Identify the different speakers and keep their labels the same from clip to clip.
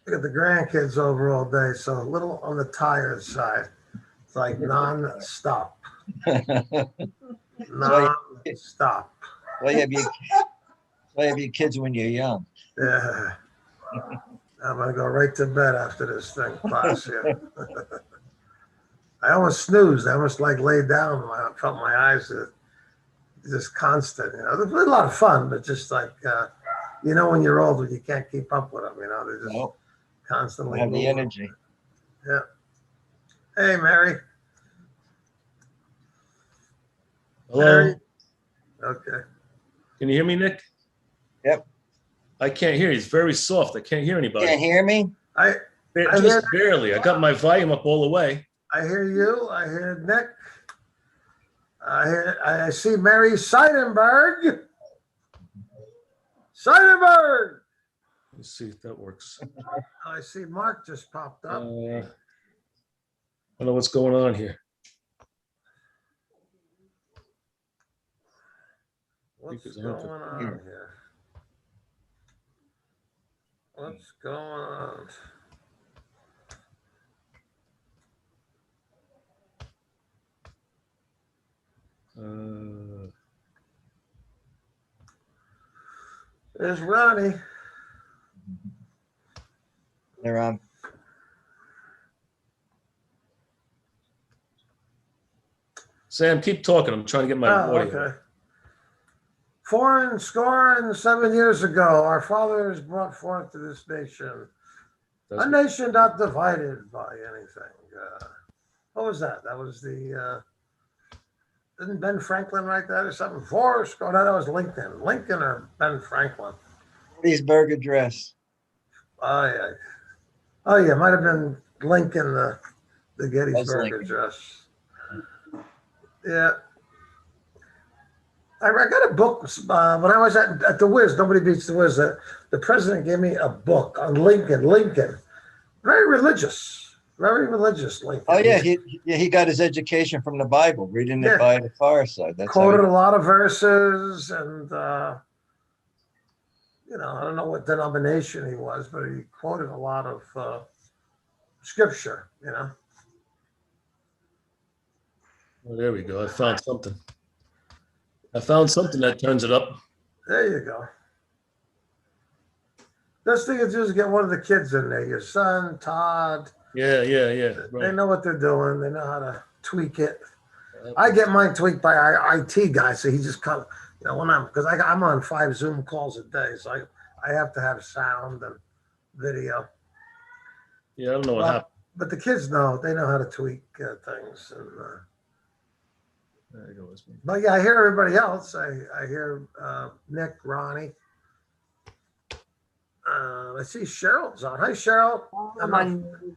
Speaker 1: I got the grandkids over all day, so a little on the tired side. It's like non-stop,
Speaker 2: Why,
Speaker 1: non-stop.
Speaker 2: why have you why have your kids when you're young?
Speaker 1: Yeah, I'm gonna go right to bed after this thing class here. I almost snoozed. I almost like laid down. I felt my eyes just constant. It was a lot of fun, but just like when you're older, you can't keep up with them. They're just
Speaker 2: No,
Speaker 1: constantly
Speaker 2: have the
Speaker 1: moving.
Speaker 2: energy.
Speaker 1: Yeah. Hey, Mary.
Speaker 3: Hello?
Speaker 1: Mary. Okay.
Speaker 3: Can you hear me, Nick?
Speaker 2: Yep.
Speaker 3: I can't hear you. It's very soft. I can't hear anybody.
Speaker 2: Can't hear me?
Speaker 1: I
Speaker 3: Just barely. I got my volume up all the way.
Speaker 1: hear you. I hear Nick. I see Mary Seidenberg. Seidenberg.
Speaker 3: Let's see if that works.
Speaker 1: I see Mark just popped
Speaker 3: I
Speaker 1: up.
Speaker 3: don't know what's going on here.
Speaker 1: What's
Speaker 3: Because I
Speaker 1: going
Speaker 3: don't have to
Speaker 1: on
Speaker 2: hear.
Speaker 1: here? What's going on? There's Ronnie.
Speaker 2: They're on.
Speaker 3: Sam, keep talking. I'm trying to get my
Speaker 1: Oh,
Speaker 3: audio.
Speaker 1: okay. 7 years ago, our fathers brought forth to this nation a nation not divided by anything. What was that? That was didn't Ben Franklin write that or something? No, that was Lincoln. Lincoln or Ben Franklin?
Speaker 2: Gettysburg Address.
Speaker 1: Oh, yeah. Oh, yeah. Might have been Lincoln, the Gettysburg
Speaker 2: Lincoln.
Speaker 1: Address. Yeah. I got a book when I was at the Wiz. Nobody beats the Wiz. The president gave me a book on Lincoln. Lincoln, very religious Lincoln.
Speaker 2: Oh yeah, he got his education from the Bible, reading it
Speaker 1: Yeah.
Speaker 2: by the fireside. That's
Speaker 1: Quoted
Speaker 2: how
Speaker 1: a lot of verses, and I don't know what denomination he was, but he quoted a lot of scripture.
Speaker 3: Oh, there we go. I found something. I found something that turns it up.
Speaker 1: There you go. Best thing to do is get one of the kids in there. Your son, Todd.
Speaker 3: Yeah.
Speaker 1: They
Speaker 3: Right.
Speaker 1: know what they're doing. They know how to tweak it. I get mine tweaked by our IT guy, so he just kind of, because I'm on 5 Zoom calls a day, so I have to have sound and video.
Speaker 3: Yeah, I don't know what happened.
Speaker 1: But the kids know, they know how to tweak things. And
Speaker 3: There it goes.
Speaker 1: but yeah, I hear everybody else. I hear Nick, Ronnie. I see Cheryl's on. Hi, Cheryl.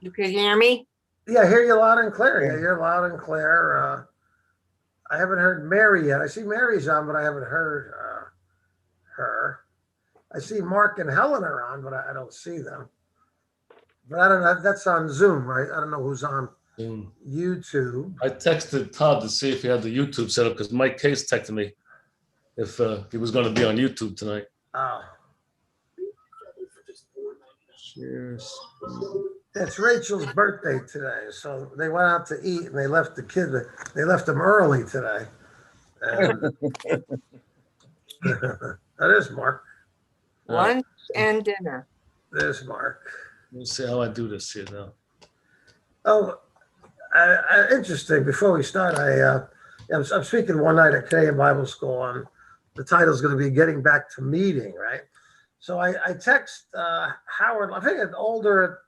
Speaker 4: You can hear me?
Speaker 1: Yeah, I hear you loud and clear. Yeah, you're loud and clear. I haven't heard Mary yet. I see Mary's on, but I haven't heard her. I see Mark and Helen are on, but I don't see them. But I don't know. That's on Zoom, right? I don't know who's on YouTube.
Speaker 3: I texted Todd to see if he had the YouTube set up because Mike Case texted me if he was going to be on YouTube tonight.
Speaker 1: Oh,
Speaker 3: Cheers.
Speaker 1: it's Rachel's birthday today, so they went out to eat and they left the kid. They left him early today. And that is Mark.
Speaker 4: Lunch and dinner.
Speaker 1: There's Mark.
Speaker 3: Let's see how I do this here now.
Speaker 1: Oh, interesting. Before we start, I'm speaking one night at Canadian Bible School, and the title is going to be "Getting Back to Meeting." Right. So I text Howard. I think an older,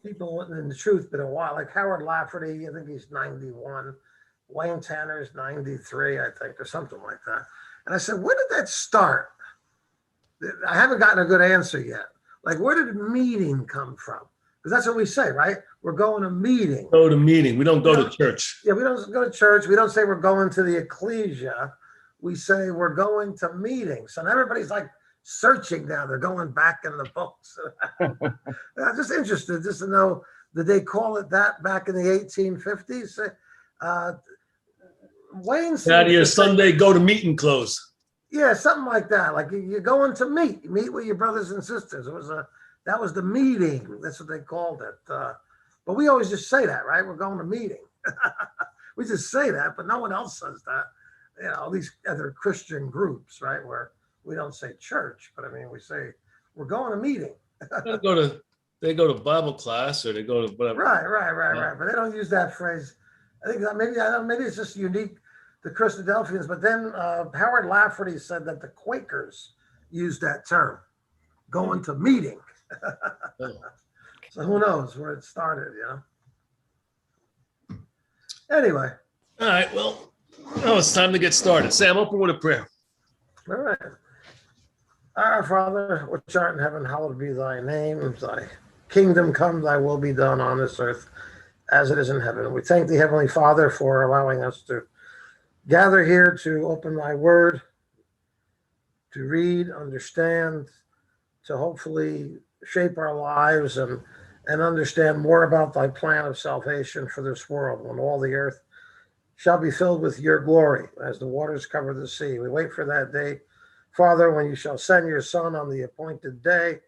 Speaker 1: people in the truth been a while, like Howard Lafferty. I think he's 91. Wayne Tanner's 93, I think, or something like that. And I said, "When did that start?" I haven't gotten a good answer yet. Like, where did meeting come from? Because that's what we say, right? We're going to meeting.
Speaker 3: Go to meeting. We don't go to church.
Speaker 1: Yeah, we don't go to church. We don't say we're going to the ecclesia. We say we're going to meetings. And everybody's like searching now. They're going back in the books. I'm just interested just to know, did they call it that back in the 1850s? Wayne
Speaker 3: Get out of your Sunday, go to meeting clothes.
Speaker 1: Yeah, something like that. Like you're going to meet with your brothers and sisters. It was a That was the meeting. That's what they called it. But we always just say that, right? We're going to meeting. We just say that, but no one else says that. You know, these other Christian groups, right? Where we don't say church, but I mean, we say we're going to meeting.
Speaker 3: They go to Bible class or they go to whatever.
Speaker 1: Right. But they don't use that phrase. I think that maybe, I don't know, maybe it's just unique to Christadelphians. But then Howard Lafferty said that the Quakers used that term, going to meeting.
Speaker 3: Oh.
Speaker 1: So who knows where it started, you know? Anyway,
Speaker 3: All right, well, now it's time to get started. Sam, open with a prayer.
Speaker 1: all right. Our Father, which art in heaven, hallowed be thy name. Thy kingdom come, thy will be done on this earth as it is in heaven. We thank thee, Heavenly Father, for allowing us to gather here to open thy word, to read, understand, to hopefully shape our lives and understand more about thy plan of salvation for this world, when all the earth shall be filled with your glory as the waters cover the sea. We wait for that day, Father, when you shall send your Son on the appointed day,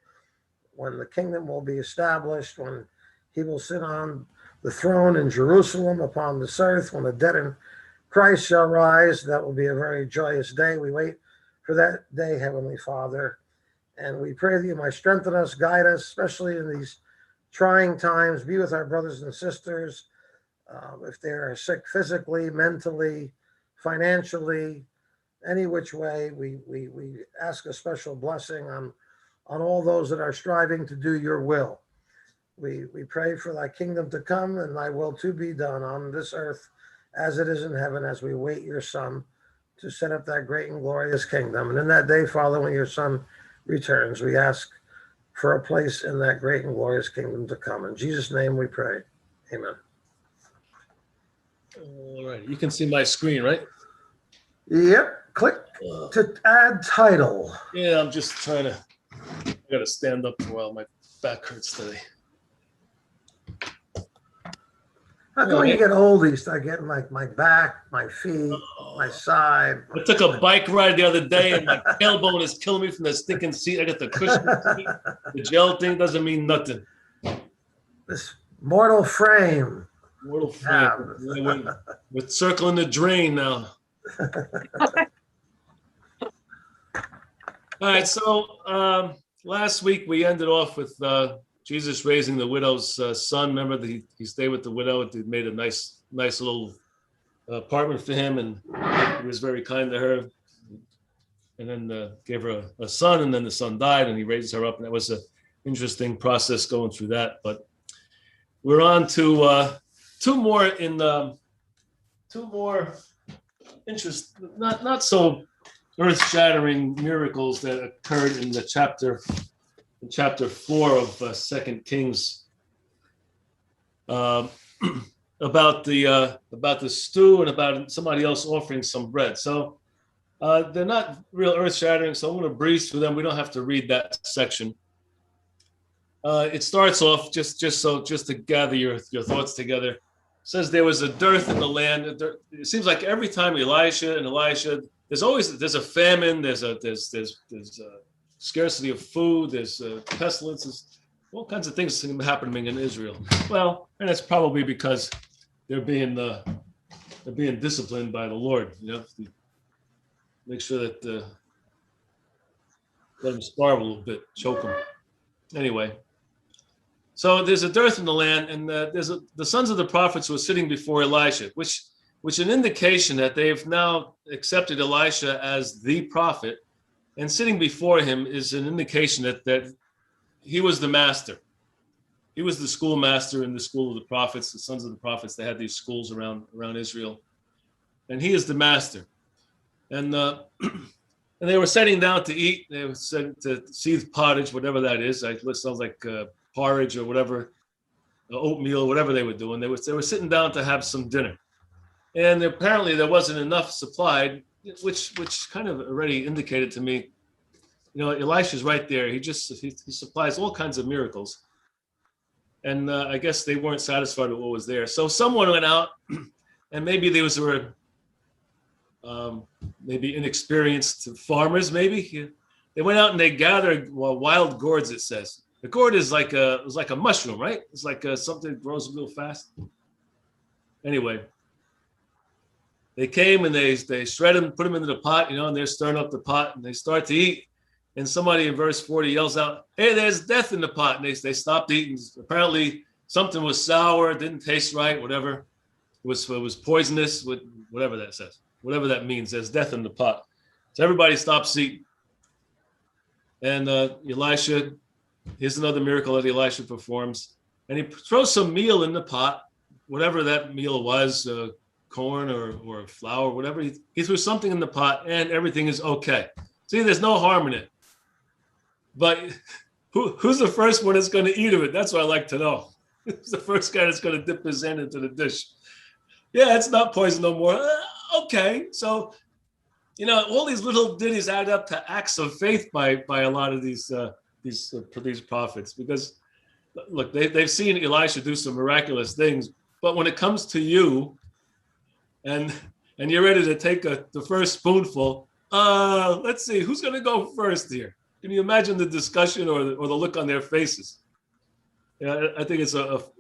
Speaker 1: when the kingdom will be established, when he will sit on the throne in Jerusalem upon this earth, when the dead in Christ shall rise. That will be a very joyous day. We wait for that day, Heavenly Father. And we pray that you might strengthen us, guide us, especially in these trying times. Be with our brothers and sisters. If they are sick physically, mentally, financially, any which way, we ask a special blessing on all those that are striving to do your will. We pray for thy kingdom to come and thy will to be done on this earth as it is in heaven, as we wait your Son to set up that great and glorious kingdom. And in that day, Father, when your Son returns, we ask for a place in that great and glorious kingdom to come. In Jesus' name we pray. Amen.
Speaker 3: All right, you can see my screen, right?
Speaker 1: Yep. Click to add title.
Speaker 3: Yeah, I'm just trying to, I gotta stand up for a while. My back hurts today.
Speaker 1: How come when you get old, you start getting like my back, my feet, my side?
Speaker 3: I took a bike ride the other day and my tailbone is killing me from the stinking seat. I got the cushion seat. The gel thing doesn't mean nothing.
Speaker 1: This mortal frame.
Speaker 3: Mortal frame. We're circling the drain now. All right, so last week we ended off with Jesus raising the widow's son. Remember that he stayed with the widow. He made a nice little apartment for him, and he was very kind to her. And then gave her a son, and then the son died, and he raised her up, and that was an interesting process going through that. But we're on to two more not so earth-shattering miracles that occurred in chapter 4 of 2 Kings, about the stew and about somebody else offering some bread. So they're not real earth-shattering, so I'm going to breeze through them. We don't have to read that section. It starts off just to gather your thoughts together. It says there was a dearth in the land. It seems like every time Elisha, there's a famine. There's a scarcity of food. There's pestilences. All kinds of things happening in Israel. Well, and it's probably because they're being disciplined by the Lord. You know, to make sure that let them starve a little bit, choke them. Anyway. So there's a dearth in the land, and the sons of the prophets were sitting before Elisha, which an indication that they've now accepted Elisha as the prophet, and sitting before him is an indication that he was the master. He was the schoolmaster in the school of the prophets, the sons of the prophets. They had these schools around Israel, and he is the master. And and they were sitting down to eat. They were sitting to seethe pottage, whatever that is. It sounds like porridge or whatever, oatmeal, whatever they were doing. They were sitting down to have some dinner, and apparently there wasn't enough supplied, which kind of already indicated to me, you know, Elisha's right there. He supplies all kinds of miracles, and I guess they weren't satisfied with what was there. So someone went out, and maybe these were maybe inexperienced farmers. Maybe they went out and they gathered wild gourds. It says. The gourd is like a mushroom, right? It's like something that grows real fast. Anyway, they came and they shred them, put them into the pot, and they're stirring up the pot and they start to eat. And somebody in verse 40 yells out, "Hey, there's death in the pot." And they stopped eating. Apparently something was sour, didn't taste right, whatever. It was poisonous, whatever that says, whatever that means. There's death in the pot. So everybody stops eating. And Elisha, here's another miracle that Elisha performs. And he throws some meal in the pot, whatever that meal was, corn or flour, whatever. He threw something in the pot and everything is okay. See, there's no harm in it. But who's the first one that's going to eat of it? That's what I like to know. Who's the first guy that's going to dip his hand into the dish? Yeah, it's not poison no more. Okay. So, all these little ditties add up to acts of faith by a lot of these prophets, because look, they've seen Elisha do some miraculous things, but when it comes to you and you're ready to take the first spoonful, let's see, who's going to go first here? Can you imagine the discussion or the look on their faces? Yeah, I think it's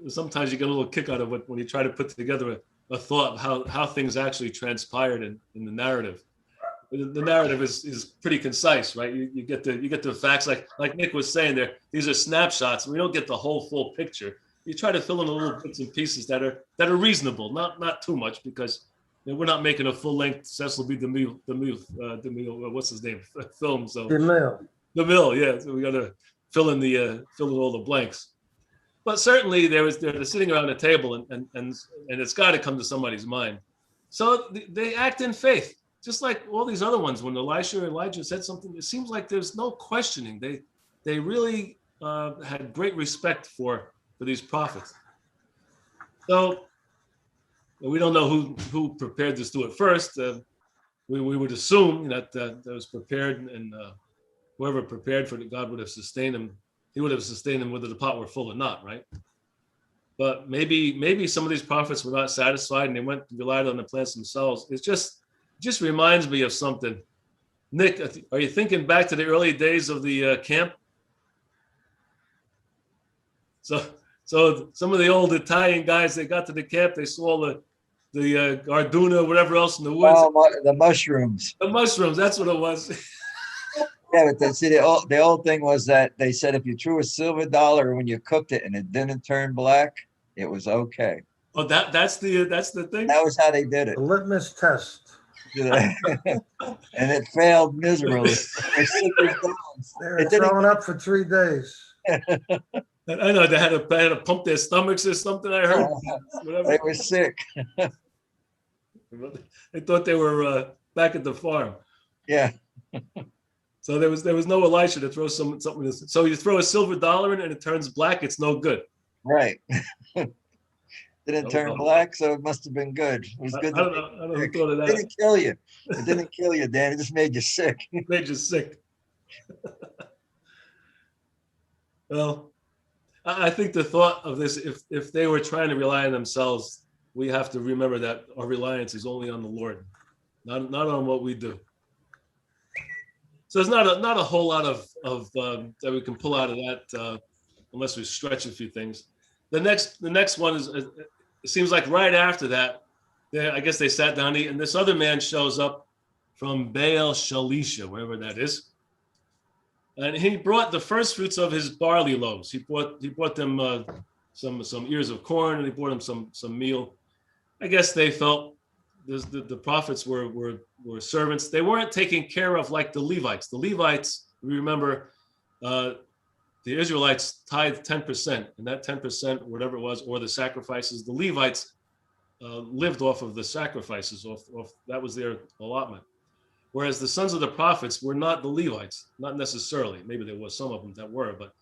Speaker 3: sometimes you get a little kick out of it when you try to put together a thought of how things actually transpired in the narrative. The narrative is pretty concise, right? You get the facts, like Nick was saying there. These are snapshots. We don't get the whole full picture. You try to fill in the little bits and pieces that are reasonable, not too much, because we're not making a full length Cecil B. DeMille, what's his name, film. So DeMille, yeah. So we got to fill in all the blanks. But certainly they're sitting around a table and it's got to come to somebody's mind. So they act in faith. Just like all these other ones, when Elisha or Elijah said something, it seems like there's no questioning. They really had great respect for these prophets. So we don't know who prepared this to it first. We would assume that was prepared, and whoever prepared for it, God would have sustained him. He would have sustained him whether the pot were full or not, right? But maybe some of these prophets were not satisfied and they relied on the plants themselves. It just reminds me of something. Nick, are you thinking back to the early days of the camp? So some of the old Italian guys, they got to the camp, they saw the Garduna, whatever else in the woods.
Speaker 2: Oh, the mushrooms.
Speaker 3: The mushrooms, that's what it was.
Speaker 2: Yeah, but see, the old thing was that they said if you threw a silver dollar when you cooked it and it didn't turn black, it was okay.
Speaker 3: Oh, that's the thing.
Speaker 2: That was how they did it.
Speaker 1: The litmus test.
Speaker 2: And it failed miserably.
Speaker 1: They were throwing up for 3 days.
Speaker 3: I know they had to pump their stomachs or something. I heard.
Speaker 2: They were sick.
Speaker 3: They thought they were back at the farm.
Speaker 2: Yeah.
Speaker 3: So there was no Elisha to throw something. So you throw a silver dollar in and it turns black. It's no good.
Speaker 2: Right. Didn't turn black, so it must have been good. It was good.
Speaker 3: I don't know who thought of that.
Speaker 2: It didn't kill you. It didn't kill you, Dan. It just made you sick.
Speaker 3: It made you sick. Well, I think the thought of this, if they were trying to rely on themselves, we have to remember that our reliance is only on the Lord, not on what we do. So there's not a whole lot of that we can pull out of that unless we stretch a few things. The next one is, it seems like right after that, I guess they sat down to eat, and this other man shows up from Baal Shalisha, wherever that is. And he brought the first fruits of his barley loaves. He brought them some ears of corn, and he brought them some meal. I guess they felt the prophets were servants. They weren't taken care of like the Levites. The Levites, we remember, the Israelites tithed 10%, and that 10%, whatever it was, or the sacrifices, the Levites lived off of the sacrifices. Off that was their allotment. Whereas the sons of the prophets were not the Levites, not necessarily. Maybe there was some of them that were, but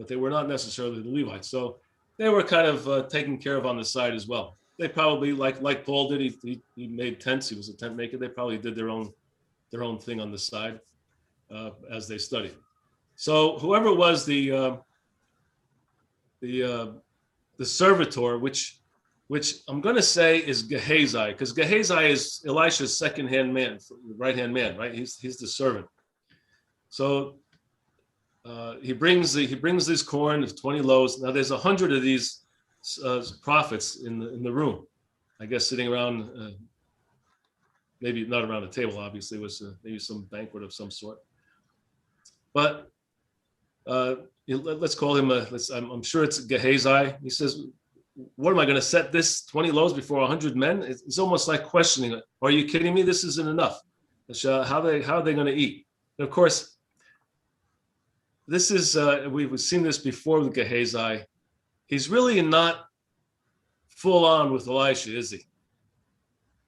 Speaker 3: they were not necessarily the Levites. So they were kind of taken care of on the side as well. They probably, like Paul did, he made tents. He was a tent maker. They probably did their own thing on the side as they studied. So whoever was the servitor, which I'm going to say is Gehazi, because Gehazi is Elisha's right-hand man, right? He's the servant. So he brings this corn of 20 loaves. Now there's 100 of these prophets in the room, I guess, sitting around. Maybe not around the table. Obviously, it was maybe some banquet of some sort. But let's call him. I'm sure it's Gehazi. He says, "What am I going to set this 20 loaves before 100 men?" It's almost like questioning. Are you kidding me? This isn't enough. How are they going to eat? And of course, this is we've seen this before with Gehazi. He's really not full on with Elisha, is he?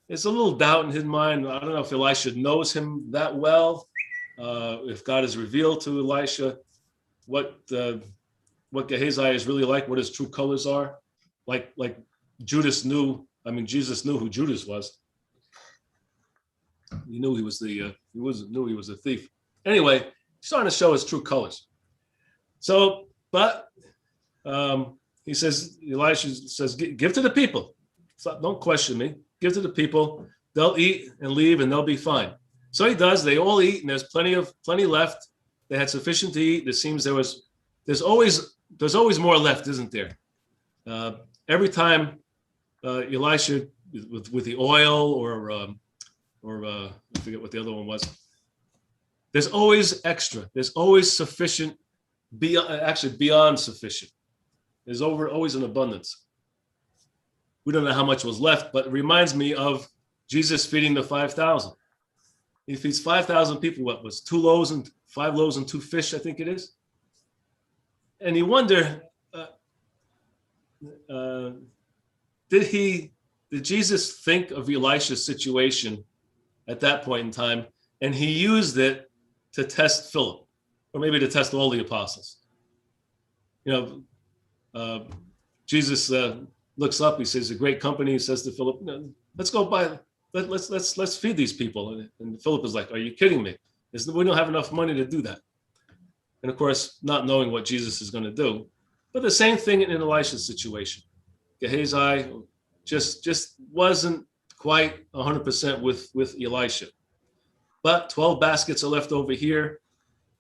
Speaker 3: There's a little doubt in his mind. I don't know if Elisha knows him that well. If God has revealed to Elisha what Gehazi is really like, what his true colors are, like Judas knew. I mean, Jesus knew who Judas was. He knew he was a thief. Anyway, he's starting to show his true colors. So, but he says, Elisha says, give to the people. So don't question me. Give to the people. They'll eat and leave, and they'll be fine. So he does. They all eat, and there's plenty left. They had sufficient to eat. It seems there's always more left, isn't there? Every time Elisha with the oil or I forget what the other one was. There's always extra. There's always sufficient. Beyond sufficient. There's always an abundance. We don't know how much was left, but it reminds me of Jesus feeding the 5,000. He feeds 5,000 people. What was 5 loaves and 2 fish, I think it is. And you wonder, did Jesus think of Elisha's situation at that point in time, and he used it to test Philip, or maybe to test all the apostles? Jesus looks up. He says, "A great company." He says to Philip, "Let's go buy. Let's feed these people." And Philip is like, "Are you kidding me? We don't have enough money to do that." And of course, not knowing what Jesus is going to do. But the same thing in Elisha's situation. Gehazi just wasn't quite 100% with Elisha. But 12 baskets are left over here,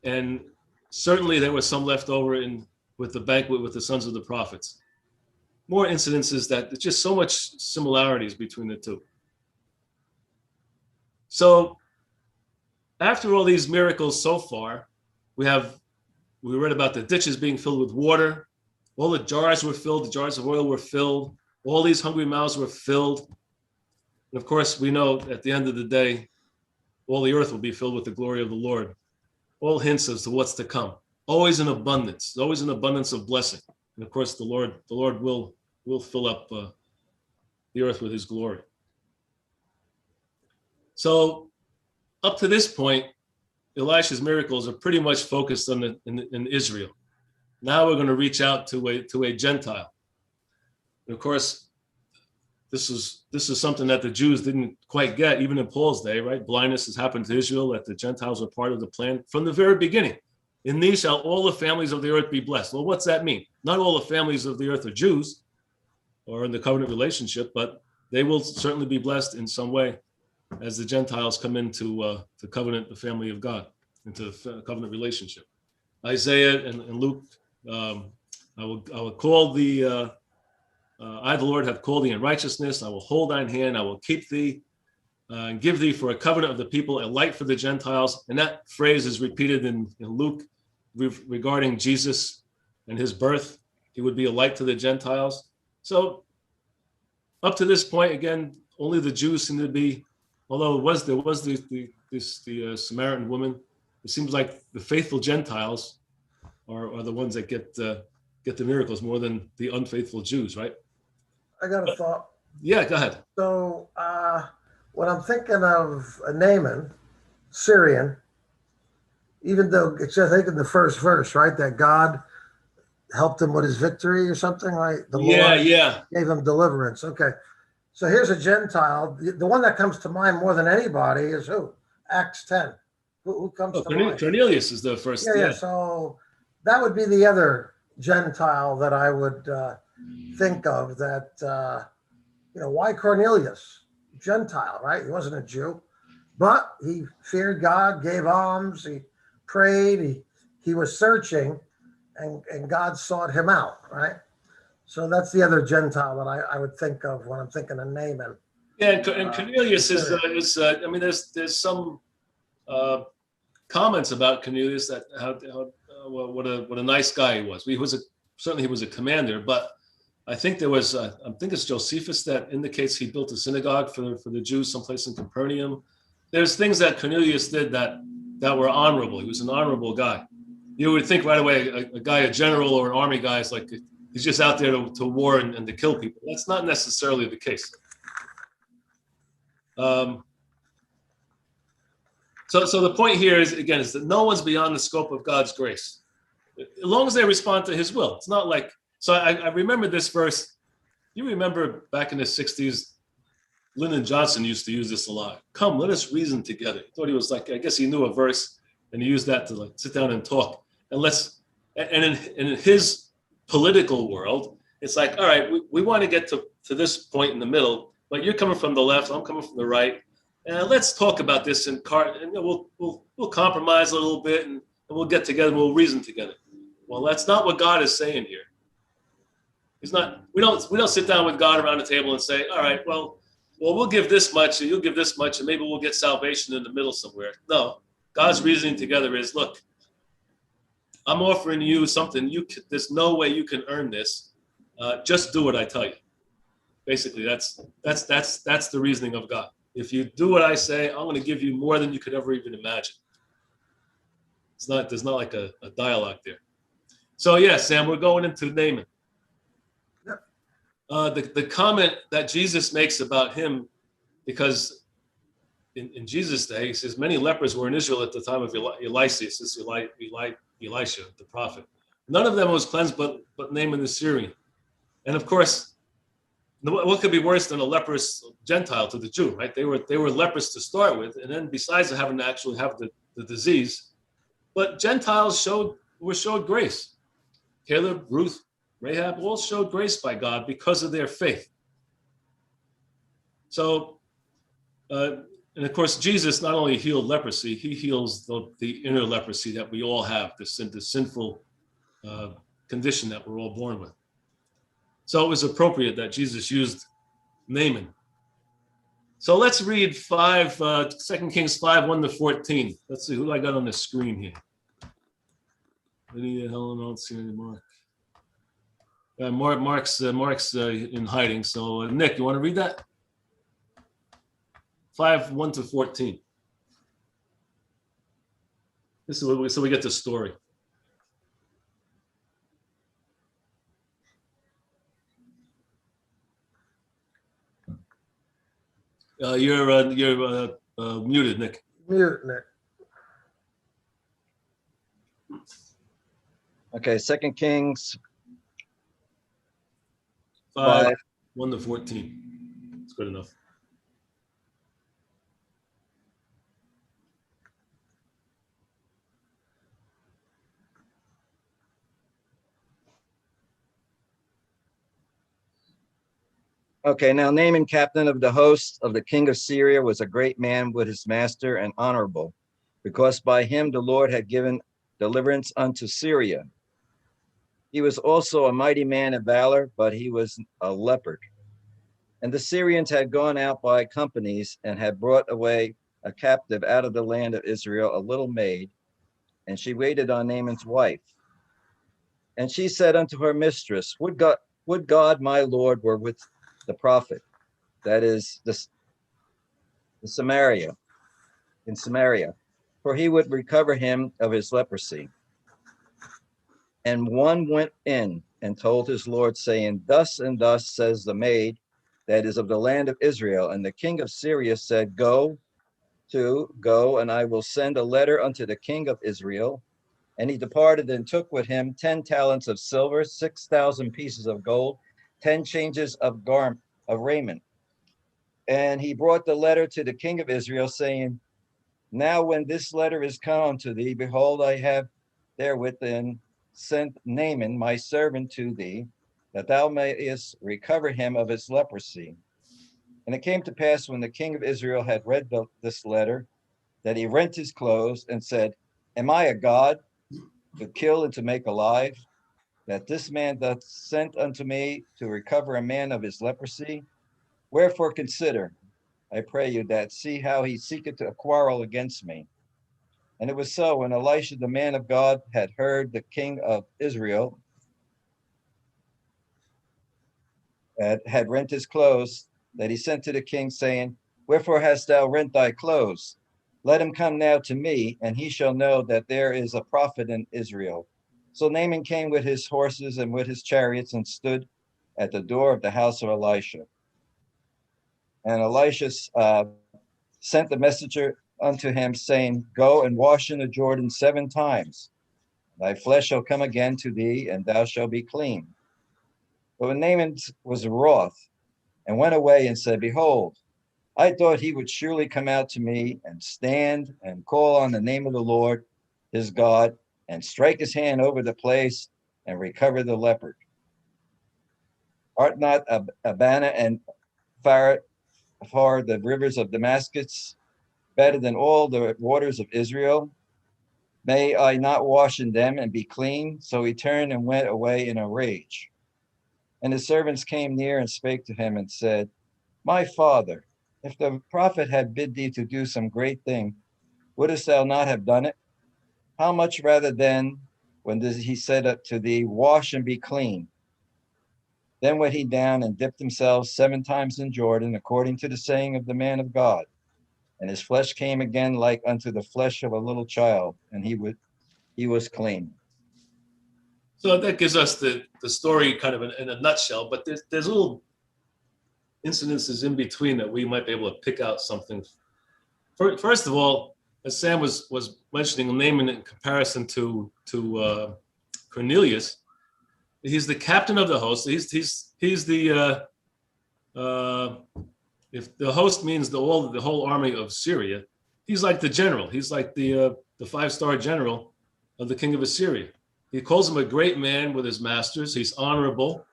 Speaker 3: and certainly there was some left over with the banquet with the sons of the prophets. More incidences that there's just so much similarities between the two. So after all these miracles so far, we read about the ditches being filled with water. All the jars were filled. The jars of oil were filled. All these hungry mouths were filled. And of course, we know at the end of the day, all the earth will be filled with the glory of the Lord. All hints as to what's to come. Always an abundance. Always an abundance of blessing. And of course, the Lord will fill up the earth with his glory. So up to this point, Elisha's miracles are pretty much focused on in Israel. Now we're going to reach out to a Gentile. And of course, this is something that the Jews didn't quite get, even in Paul's day, right? Blindness has happened to Israel, that the Gentiles were part of the plan from the very beginning. In these shall all the families of the earth be blessed. Well, what's that mean? Not all the families of the earth are Jews or in the covenant relationship, but they will certainly be blessed in some way as the Gentiles come into the covenant, the family of God, into the covenant relationship. Isaiah and Luke, I will call thee, I the Lord have called thee in righteousness. I will hold thine hand. I will keep thee and give thee for a covenant of the people, a light for the Gentiles. And that phrase is repeated in Luke regarding Jesus and his birth. He would be a light to the Gentiles. So up to this point, again, only the Jews seem to be, although there was the Samaritan woman, it seems like the faithful Gentiles are the ones that get the miracles more than the unfaithful Jews, right?
Speaker 1: I got a thought.
Speaker 3: Yeah, go ahead.
Speaker 1: So when I'm thinking of Naaman, Syrian, even though it's I think in the first verse, right, that God helped him with his victory or something, right? The Lord gave him deliverance. Okay. So here's a Gentile. The one that comes to mind more than anybody is who? Acts 10. Who comes to mind?
Speaker 3: Cornelius is the first.
Speaker 1: Yeah. So that would be the other Gentile that I would think of that, why Cornelius? Gentile, right? He wasn't a Jew, but he feared God, gave alms, he prayed, he he was searching and God sought him out, right? So that's the other Gentile that I would think of when I'm thinking of Naaman.
Speaker 3: Yeah, and Cornelius I mean, there's some comments about Cornelius that what a nice guy he was. Certainly he was a commander, but I think there was I think it's Josephus that indicates he built a synagogue for the Jews someplace in Capernaum. There's things that Cornelius did that were honorable. He was an honorable guy. You would think right away a guy, a general or an army guy, is like he's just out there to war and to kill people. That's not necessarily the case. So the point here is that no one's beyond the scope of God's grace, as long as they respond to His will. It's not like, so I remember this verse. You remember back in the 60s, Lyndon Johnson used to use this a lot. Come, let us reason together. He thought he was like, I guess he knew a verse and he used that to like sit down and talk. And in his political world, it's like, all right, we want to get to this point in the middle, but you're coming from the left, I'm coming from the right. And let's talk about this and we'll compromise a little bit and we'll get together and we'll reason together. Well, that's not what God is saying here. He's not. We don't sit down with God around the table and say, all right, well, we'll give this much and you'll give this much and maybe we'll get salvation in the middle somewhere. No, God's reasoning together is, look, I'm offering you something. There's no way you can earn this. Just do what I tell you. Basically, that's the reasoning of God. If you do what I say, I'm going to give you more than you could ever even imagine. There's not like a dialogue there. So yeah, Sam, we're going into Naaman. The comment that Jesus makes about him, because in Jesus' day, he says many lepers were in Israel at the time of Elisha, Elisha, the prophet. None of them was cleansed, but Naaman the Syrian. And of course, what could be worse than a leprous Gentile to the Jew, right? They were leprous to start with, and then besides having to actually have the disease, but Gentiles were showed grace. Caleb, Ruth, Rahab all showed grace by God because of their faith. So, and of course, Jesus not only healed leprosy, he heals the inner leprosy that we all have, the sinful condition that we're all born with. So it was appropriate that Jesus used Naaman. So let's read 2 Kings 5, 1-14. Let's see who I got on the screen here. Lydia, Helen, I don't see any Mark. Mark's in hiding. So Nick, you want to read that? 5, 1-14. This is so we get the story. You're muted, Nick.
Speaker 1: Mute, Nick.
Speaker 2: Okay, 2 Kings
Speaker 3: 5,
Speaker 2: 5.
Speaker 3: 1-14. It's good enough.
Speaker 2: Okay, now Naaman, captain of the host of the king of Syria, was a great man with his master and honorable, because by him the Lord had given deliverance unto Syria. He was also a mighty man of valor, but he was a leopard. And the Syrians had gone out by companies and had brought away a captive out of the land of Israel, a little maid, and she waited on Naaman's wife. And she said unto her mistress, would God my Lord were with the prophet, that is in Samaria, for he would recover him of his leprosy. And one went in and told his Lord, saying, thus and thus says the maid that is of the land of Israel. And the king of Syria said, go, and I will send a letter unto the king of Israel. And he departed and took with him 10 talents of silver, 6,000 pieces of gold, 10 changes of raiment. And he brought the letter to the king of Israel, saying, now when this letter is come unto thee, behold, I have therewith sent Naaman my servant to thee, that thou mayest recover him of his leprosy. And it came to pass, when the king of Israel had read this letter, that he rent his clothes and said, am I a god, to kill and to make alive, that this man doth sent unto me to recover a man of his leprosy? Wherefore consider, I pray you, that see how he seeketh to quarrel against me. And it was so, when Elisha the man of God had heard the king of Israel had rent his clothes, that he sent to the king, saying, Wherefore hast thou rent thy clothes? Let him come now to me, and he shall know that there is a prophet in Israel. So Naaman came with his horses and with his chariots, and stood at the door of the house of Elisha. And Elisha sent the messenger unto him, saying, Go and wash in the Jordan 7 times. Thy flesh shall come again to thee, and thou shalt be clean. But when Naaman was wroth, and went away and said, Behold, I thought he would surely come out to me and stand and call on the name of the Lord his God, and strike his hand over the place and recover the leopard. Art not Abana and Pharpar, the rivers of Damascus, better than all the waters of Israel? May I not wash in them and be clean? So he turned and went away in a rage. And his servants came near and spake to him and said, My father, if the prophet had bid thee to do some great thing, wouldst thou not have done it? How much rather then, when he said to thee, Wash and be clean? Then went he down and dipped himself 7 times in Jordan, according to the saying of the man of God. And his flesh came again like unto the flesh of a little child, and he was clean.
Speaker 3: So that gives us the story kind of in a nutshell, but there's little incidences in between that we might be able to pick out something. First of all, as Sam was mentioning Naaman in comparison to Cornelius, he's the captain of the host. He's the if the host means the whole army of Syria, he's like the general. He's like the 5-star general of the king of Assyria. He calls him a great man with his masters. He's honorable.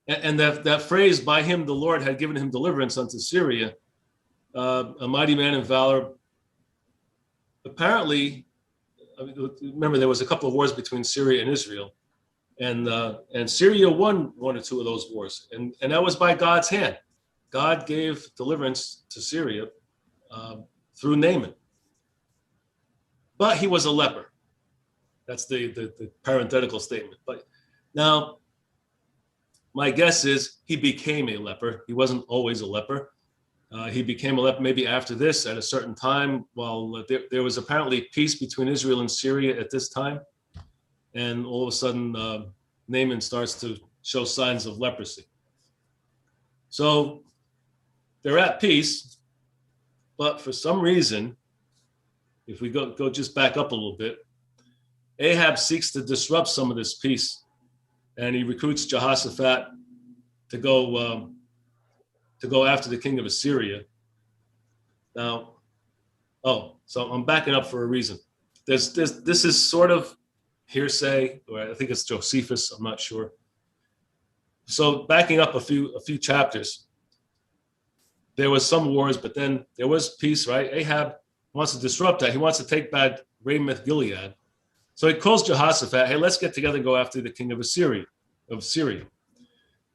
Speaker 3: And that phrase, by him the Lord had given him deliverance unto Syria, a mighty man in valor. Apparently, remember, there was a couple of wars between Syria and Israel. And Syria won 1 or 2 of those wars. And that was by God's hand. God gave deliverance to Syria through Naaman. But he was a leper. That's the parenthetical statement. But now, my guess is he became a leper. He wasn't always a leper. He became a leper maybe after this at a certain time, while there was apparently peace between Israel and Syria at this time. And all of a sudden, Naaman starts to show signs of leprosy. So they're at peace, but for some reason, if we go just back up a little bit, Ahab seeks to disrupt some of this peace, and he recruits Jehoshaphat to go after the king of Assyria. Now, so I'm backing up for a reason. This is sort of hearsay, or I think it's Josephus. I'm not sure. So backing up a few chapters, there was some wars, but then there was peace, right? Ahab wants to disrupt that. He wants to take back Ramoth Gilead. So he calls Jehoshaphat, hey, let's get together and go after the king of Syria.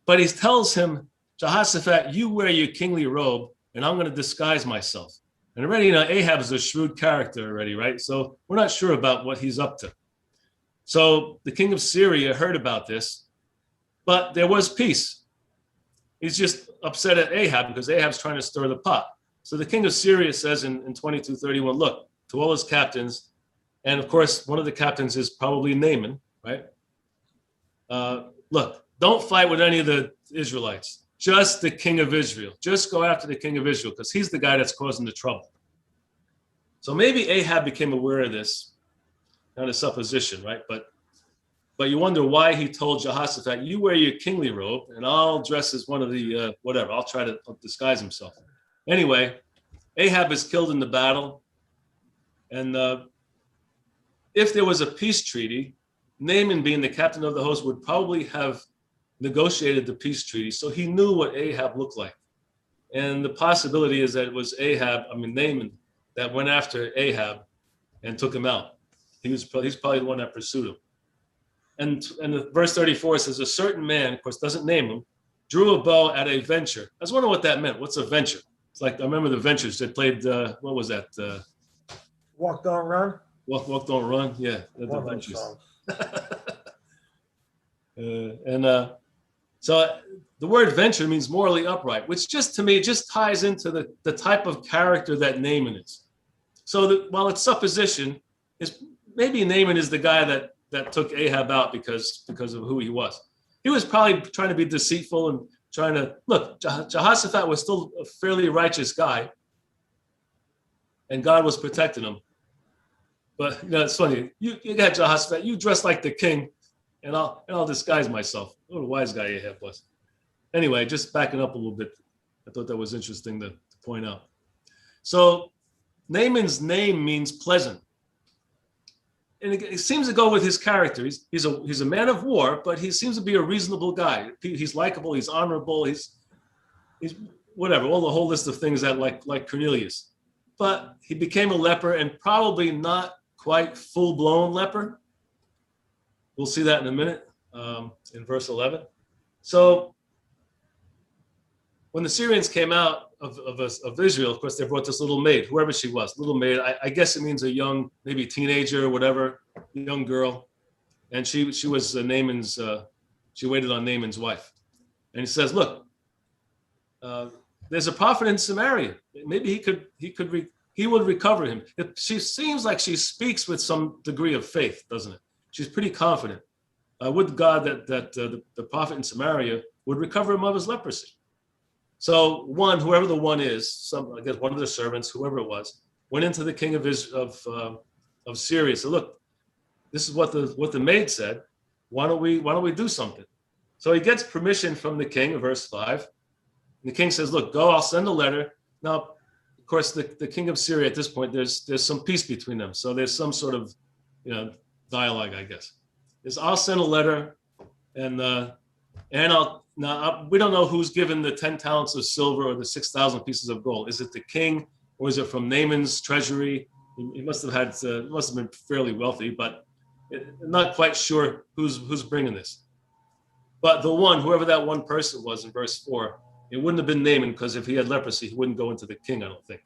Speaker 3: But he tells him, Jehoshaphat, you wear your kingly robe, and I'm going to disguise myself. And already, Ahab is a shrewd character already, right? So we're not sure about what he's up to. So the king of Syria heard about this, but there was peace. He's just upset at Ahab because Ahab's trying to stir the pot. So the king of Syria says in 22:31, look, to all his captains, and of course, one of the captains is probably Naaman, right? Look, don't fight with any of the Israelites, just the king of Israel. Just go after the king of Israel because he's the guy that's causing the trouble. So maybe Ahab became aware of this, not a supposition, right? But you wonder why he told Jehoshaphat, you wear your kingly robe and I'll dress as one of the, whatever, I'll try to disguise himself. Anyway, Ahab is killed in the battle. And if there was a peace treaty, Naaman, being the captain of the host, would probably have negotiated the peace treaty. So he knew what Ahab looked like. And the possibility is that it was Naaman, that went after Ahab and took him out. he's probably the one that pursued him. And the verse 34 says, a certain man, of course, doesn't name him, drew a bow at a venture. I was wondering what that meant. What's a venture? It's like, I remember the Ventures. They played, what was that?
Speaker 1: Walk, don't run.
Speaker 3: Walk, Don't Run. Yeah, the
Speaker 1: One of those
Speaker 3: Ventures.
Speaker 1: songs.
Speaker 3: So the word venture means morally upright, which just to me just ties into the type of character that Naaman is. So while it's supposition, is maybe Naaman is the guy that took Ahab out because of who he was. He was probably trying to be deceitful and trying to look. Jehoshaphat was still a fairly righteous guy, and God was protecting him. But it's funny. You got Jehoshaphat. You dress like the king, and I'll disguise myself. What a wise guy Ahab was. Anyway, just backing up a little bit. I thought that was interesting to point out. So Naaman's name means pleasant. And it seems to go with his character. He's a man of war, but he seems to be a reasonable guy. He's likable. He's honorable. He's whatever, all the whole list of things that like Cornelius. But he became a leper, and probably not quite full-blown leper. We'll see that in a minute in verse 11. So when the Syrians came out of Israel, of course, they brought this little maid, whoever she was, little maid. I guess it means a young, maybe teenager or whatever, young girl. And she was Naaman's, she waited on Naaman's wife. And he says, look, there's a prophet in Samaria. Maybe he would recover him. She seems like she speaks with some degree of faith, doesn't it? She's pretty confident. Would God that the prophet in Samaria would recover him of his leprosy. So whoever the one is, I guess one of the servants, whoever it was, went into the king of Syria. So look, this is what the maid said. Why don't we do something? So he gets permission from the king, verse 5. And the king says, look, go, I'll send a letter. Now, of course, the king of Syria at this point, there's some peace between them. So there's some sort of, dialogue, I guess. I'll send a letter and we don't know who's given the 10 talents of silver or the 6,000 pieces of gold. Is it the king or is it from Naaman's treasury? He must have been fairly wealthy, but not quite sure who's bringing this. But whoever that one person was in verse 4, it wouldn't have been Naaman, because if he had leprosy, he wouldn't go into the king, I don't think.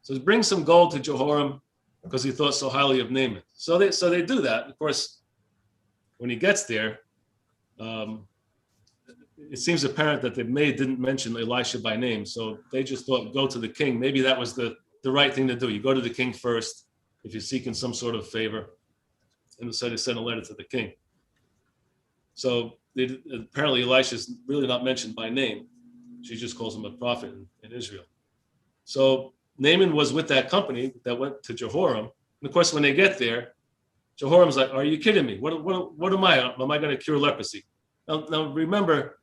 Speaker 3: So he brings some gold to Jehoram because he thought so highly of Naaman. So they do that. Of course, when he gets there, it seems apparent that the maid didn't mention Elisha by name. So they just thought, go to the king. Maybe that was the right thing to do. You go to the king first if you're seeking some sort of favor. And so they sent a letter to the king. So apparently Elisha's really not mentioned by name. She just calls him a prophet in Israel. So Naaman was with that company that went to Jehoram. And of course, when they get there, Jehoram's like, are you kidding me? What am I? Am I going to cure leprosy? Now remember,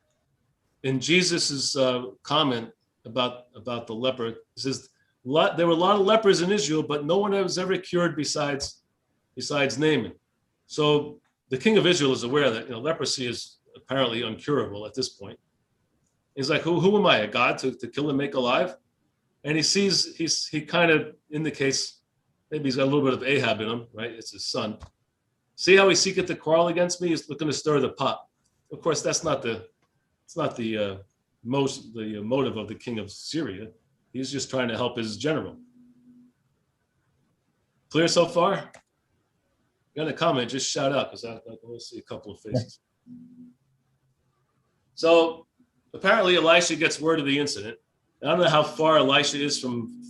Speaker 3: in Jesus's comment about the leper, it says there were a lot of lepers in Israel, but no one was ever cured besides Naaman. So the king of Israel is aware that leprosy is apparently uncurable at this point. He's like, who am I, a god to kill and make alive? And he kind of indicates maybe he's got a little bit of Ahab in him, right? It's his son. See how he seeketh to quarrel against me? He's looking to stir the pot. Of course, that's not the motive of the king of Syria. He's just trying to help his general. Clear so far? If you got a comment, just shout out, because I want to see a couple of faces. So apparently Elisha gets word of the incident. I don't know how far Elisha is from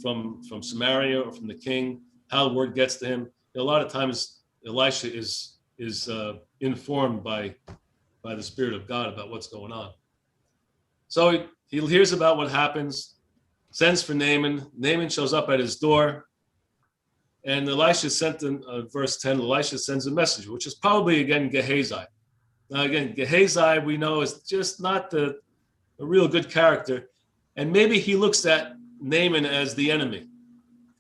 Speaker 3: Samaria or from the king, how the word gets to him. A lot of times Elisha is informed by the Spirit of God about what's going on. So he hears about what happens, sends for Naaman. Naaman shows up at his door. And Elisha sent in verse 10, Elisha sends a messenger, which is probably, again, Gehazi. Now, again, Gehazi, we know, is just not a real good character. And maybe he looks at Naaman as the enemy.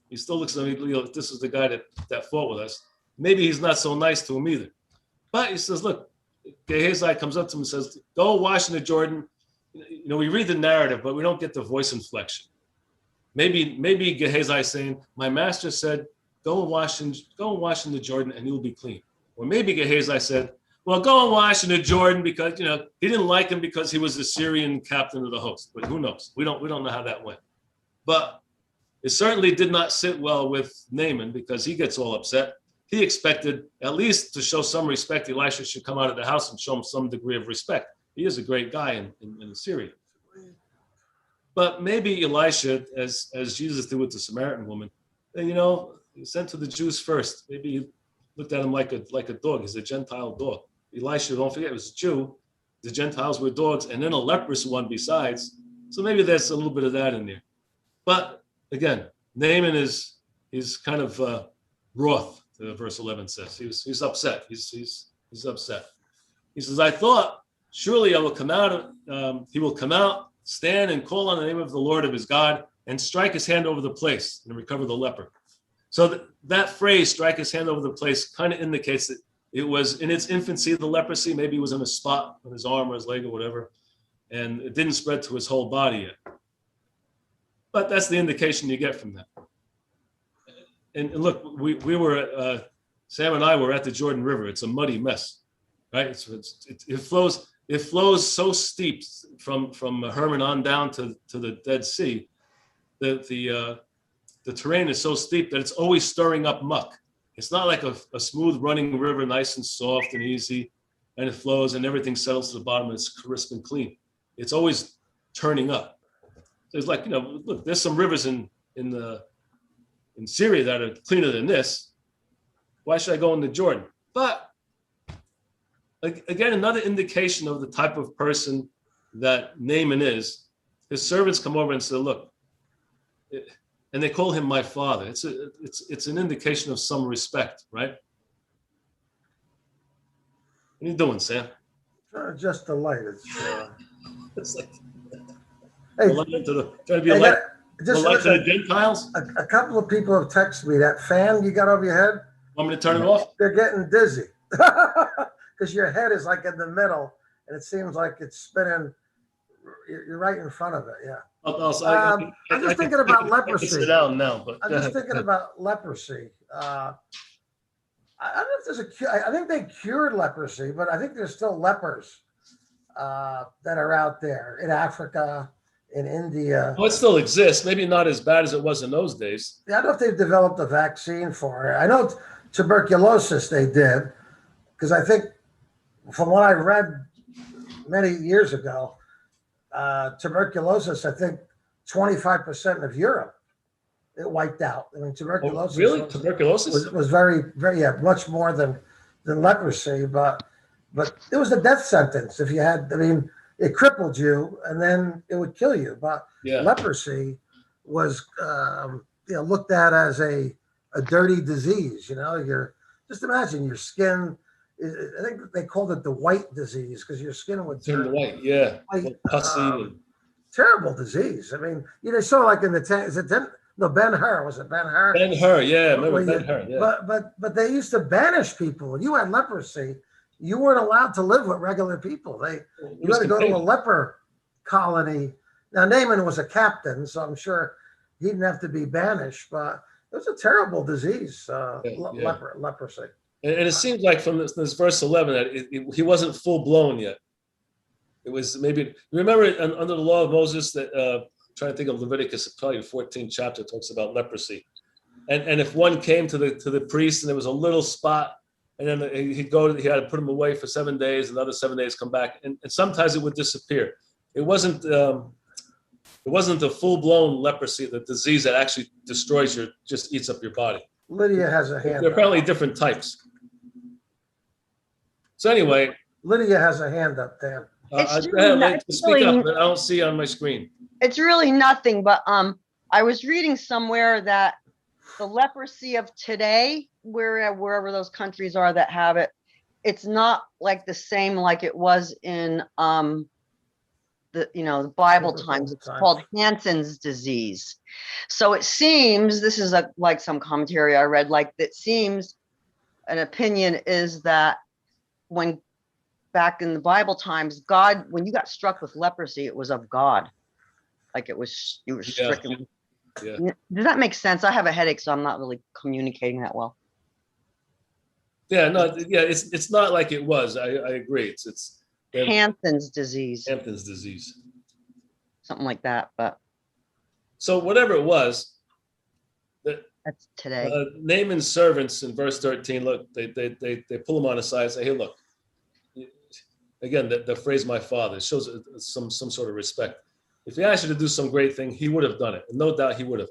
Speaker 3: He still looks at him, this is the guy that fought with us. Maybe he's not so nice to him either. But he says, look, Gehazi comes up to him and says, go wash in the Jordan. We read the narrative, but we don't get the voice inflection. Maybe Gehazi is saying, my master said, go and wash in the Jordan and you'll be clean. Or maybe Gehazi said, well, go and wash in the Jordan because, he didn't like him because he was the Syrian captain of the host. But who knows? We don't know how that went. But it certainly did not sit well with Naaman because he gets all upset. He expected at least to show some respect. Elisha should come out of the house and show him some degree of respect. He is a great guy in Syria. But maybe Elisha, as Jesus did with the Samaritan woman, he sent to the Jews first. Maybe he looked at him like a dog. He's a Gentile dog. Elisha, don't forget, was a Jew. The Gentiles were dogs, and then a leprous one besides. So maybe there's a little bit of that in there. But again, Naaman he's kind of wroth. Verse 11 says he's upset. He's upset. He says, I thought surely I will come out. He will come out, stand and call on the name of the Lord of his God, and strike his hand over the place and recover the leper. So that phrase, strike his hand over the place, kind of indicates that it was in its infancy, the leprosy. Maybe it was in a spot on his arm or his leg or whatever, and it didn't spread to his whole body yet. But that's the indication you get from that. And look, we were, Sam and I were at the Jordan River. It's a muddy mess, right? It flows so steep from Hermon on down to the Dead Sea. The terrain is so steep that it's always stirring up muck. It's not like a smooth running river, nice and soft and easy, and it flows and everything settles to the bottom and it's crisp and clean. It's always turning up. There's like, look, there's some rivers in Syria that are cleaner than this. Why should I go into Jordan? But again, another indication of the type of person that Naaman is. His servants come over and say, look, and they call him my father. It's an indication of some respect, right? What are you doing, Sam?
Speaker 1: Just a light.
Speaker 3: It's like
Speaker 1: Hey,
Speaker 3: trying to be
Speaker 1: hey,
Speaker 3: a light.
Speaker 1: just
Speaker 3: The light to
Speaker 1: listen,
Speaker 3: the Gentiles?
Speaker 1: a couple of people have texted me that fan you got over your head.
Speaker 3: Want me to turn it off?
Speaker 1: They're getting dizzy because your head is like in the middle and it seems like it's spinning. You're right in front of it. Yeah. I'm just thinking about
Speaker 3: I can
Speaker 1: leprosy.
Speaker 3: sit down now, but
Speaker 1: I'm just thinking about leprosy. I don't know if there's a cure. I think they cured leprosy, but I think there's still lepers that are out there in Africa, in India.
Speaker 3: Oh, it still exists. Maybe not as bad as it was in those days.
Speaker 1: I don't know if they've developed a vaccine for it. I know tuberculosis they did, because I think from what I read many years ago, tuberculosis, I think 25% of Europe, it wiped out. I mean, tuberculosis.
Speaker 3: Oh, really? Tuberculosis?
Speaker 1: Was very, very, much more than leprosy, but it was a death sentence if you had, I mean, it crippled you and then it would kill you. But
Speaker 3: Yeah.
Speaker 1: leprosy was, looked at as a dirty disease. Just imagine your skin. I think they called it the white disease because your skin would
Speaker 3: Turn
Speaker 1: turn
Speaker 3: white, yeah.
Speaker 1: white.
Speaker 3: Pussy.
Speaker 1: Terrible disease. I mean, they saw like in the Ben-Hur, was it Ben-Hur?
Speaker 3: Ben-Hur, yeah. Remember
Speaker 1: Well,
Speaker 3: Ben-Hur, yeah.
Speaker 1: But they used to banish people. When you had leprosy, you weren't allowed to live with regular people. You had to go to a leper colony. Now Naaman was a captain, so I'm sure he didn't have to be banished. But it was a terrible disease, leprosy.
Speaker 3: And it seems like from this verse 11 that he wasn't full blown yet. It was maybe, you remember under the law of Moses that, trying to think of Leviticus, probably the 14th chapter talks about leprosy. And if one came to the priest and there was a little spot, and then he had to put him away for 7 days, another 7 days come back. And sometimes it would disappear. It wasn't the full blown leprosy, the disease that actually destroys just eats up your body.
Speaker 1: Lydia has a hand
Speaker 3: They're
Speaker 1: up.
Speaker 3: apparently different types. So anyway.
Speaker 1: Lydia has a hand up, Dan.
Speaker 5: It's really not- it's
Speaker 3: Speak
Speaker 5: really-
Speaker 3: up, but I don't see on my screen.
Speaker 5: It's really nothing, but I was reading somewhere that the leprosy of today, wherever those countries are that have it, it's not like the same like it was in the Bible times. It's called Hansen's disease. So it seems, this is like some commentary I read, like it seems an opinion is that when back in the Bible times, God, when you got struck with leprosy, it was of God. Like you were stricken.
Speaker 3: Yeah.
Speaker 5: Does that make sense? I have a headache, so I'm not really communicating that well.
Speaker 3: Yeah, no, yeah, it's not like it was. I agree. It's
Speaker 5: Hansen's disease,
Speaker 3: Hampton's disease.
Speaker 5: something like that, but
Speaker 3: So whatever it was,
Speaker 5: that's today.
Speaker 3: Naaman's servants in verse 13, look, they pull him on the side and say, hey, look, again, the phrase my father shows some sort of respect. If he asked you to do some great thing, he would have done it. And no doubt he would have.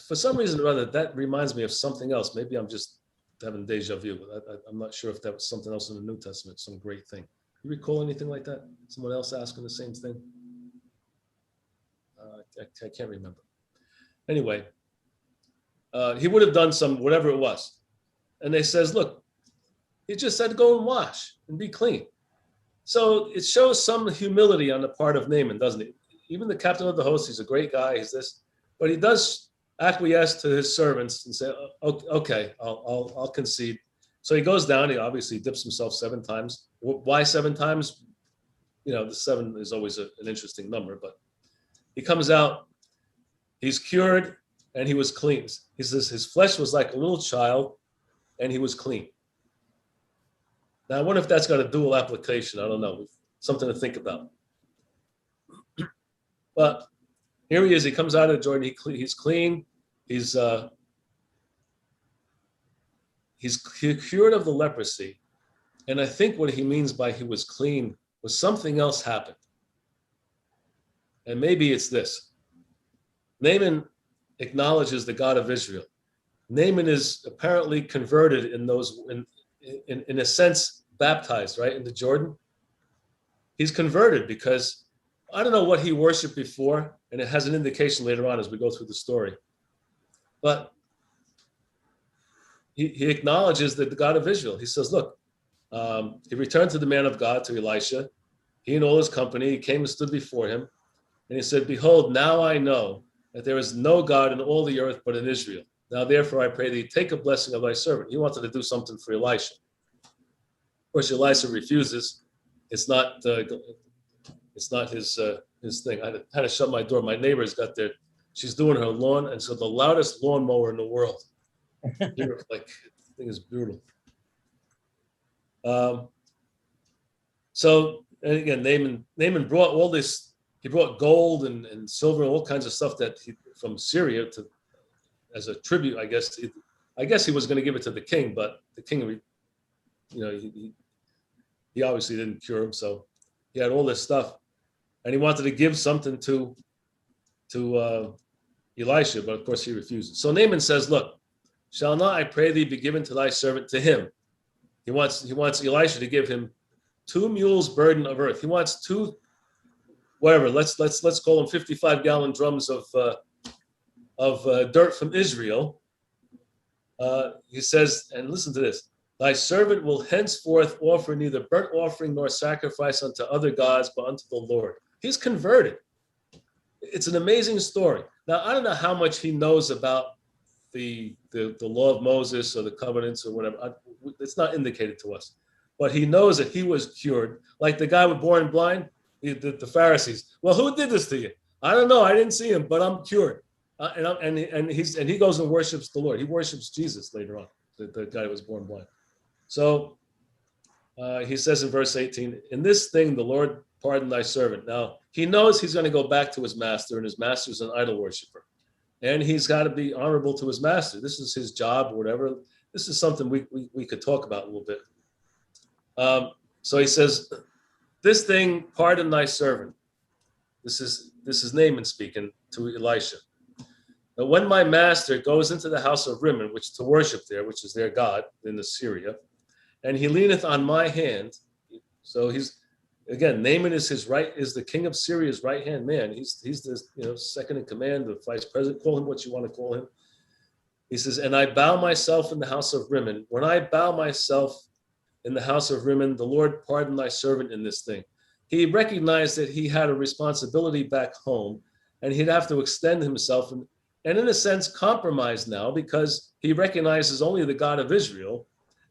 Speaker 3: For some reason or other, that reminds me of something else. Maybe I'm just having deja vu, but I'm not sure if that was something else in the New Testament, some great thing. You recall anything like that? Someone else asking the same thing? I can't remember. Anyway, he would have done some, whatever it was. And they says, look, he just said, go and wash and be clean. So it shows some humility on the part of Naaman, doesn't it? Even the captain of the host, he's a great guy, he's this, but he does acquiesce to his servants and say, okay, I'll concede. So he goes down, he obviously dips himself 7 times. Why 7 times? You know, the 7 is always an interesting number, but he comes out, he's cured, and he was clean. He says his flesh was like a little child, and he was clean. Now, I wonder if that's got a dual application. I don't know. Something to think about. But here he is. He comes out of Jordan. He's clean. He's cured of the leprosy. And I think what he means by he was clean was something else happened. And maybe it's this. Naaman acknowledges the God of Israel. Naaman is apparently converted in a sense, baptized, right, into Jordan. He's converted because I don't know what he worshiped before, and it has an indication later on as we go through the story. But he acknowledges that the God of Israel. He says, look, he returned to the man of God, to Elisha. He and all his company, he came and stood before him. And he said, behold, now I know that there is no God in all the earth but in Israel. Now, therefore, I pray thee, take a blessing of thy servant. He wanted to do something for Elisha. Of course, Elisha refuses. It's not his thing. I had to shut my door. My neighbor's got she's doing her lawn, and so the loudest lawnmower in the world. Like, the thing is brutal. So, and again, Naaman brought all this. He brought gold and silver and all kinds of stuff from Syria as a tribute. I guess he was going to give it to the king, but the king, he obviously didn't cure him, so he had all this stuff, and he wanted to give something to Elisha, but of course he refuses. So Naaman says, "Look, shall not, I pray thee, be given to thy servant to him?" He wants Elisha to give him 2 mules burden of earth. He wants 2, whatever. Let's call them 55-gallon drums of dirt from Israel. He says, and listen to this: thy servant will henceforth offer neither burnt offering nor sacrifice unto other gods, but unto the Lord. He's converted. It's an amazing story. Now, I don't know how much he knows about the law of Moses or the covenants or whatever. It's not indicated to us. But he knows that he was cured. Like the guy was born blind, the Pharisees. Well, who did this to you? I don't know. I didn't see him, but I'm cured. And he goes and worships the Lord. He worships Jesus later on, the guy who was born blind. So he says in verse 18, in this thing the Lord pardon thy servant. Now, he knows he's going to go back to his master, and his master's an idol worshiper. And he's got to be honorable to his master. This is his job or whatever. This is something we could talk about a little bit. So he says, this thing pardon thy servant. This is Naaman speaking to Elisha. Now, when my master goes into the house of Rimmon, which to worship there, which is their god in Assyria, and he leaneth on my hand. So he's, again, Naaman is the king of Syria's right hand man. He's the second in command, the vice president. Call him what you want to call him. He says, and I bow myself in the house of Rimmon. When I bow myself in the house of Rimmon, the Lord pardon thy servant in this thing. He recognized that he had a responsibility back home, and he'd have to extend himself and in a sense compromise now, because he recognizes only the God of Israel,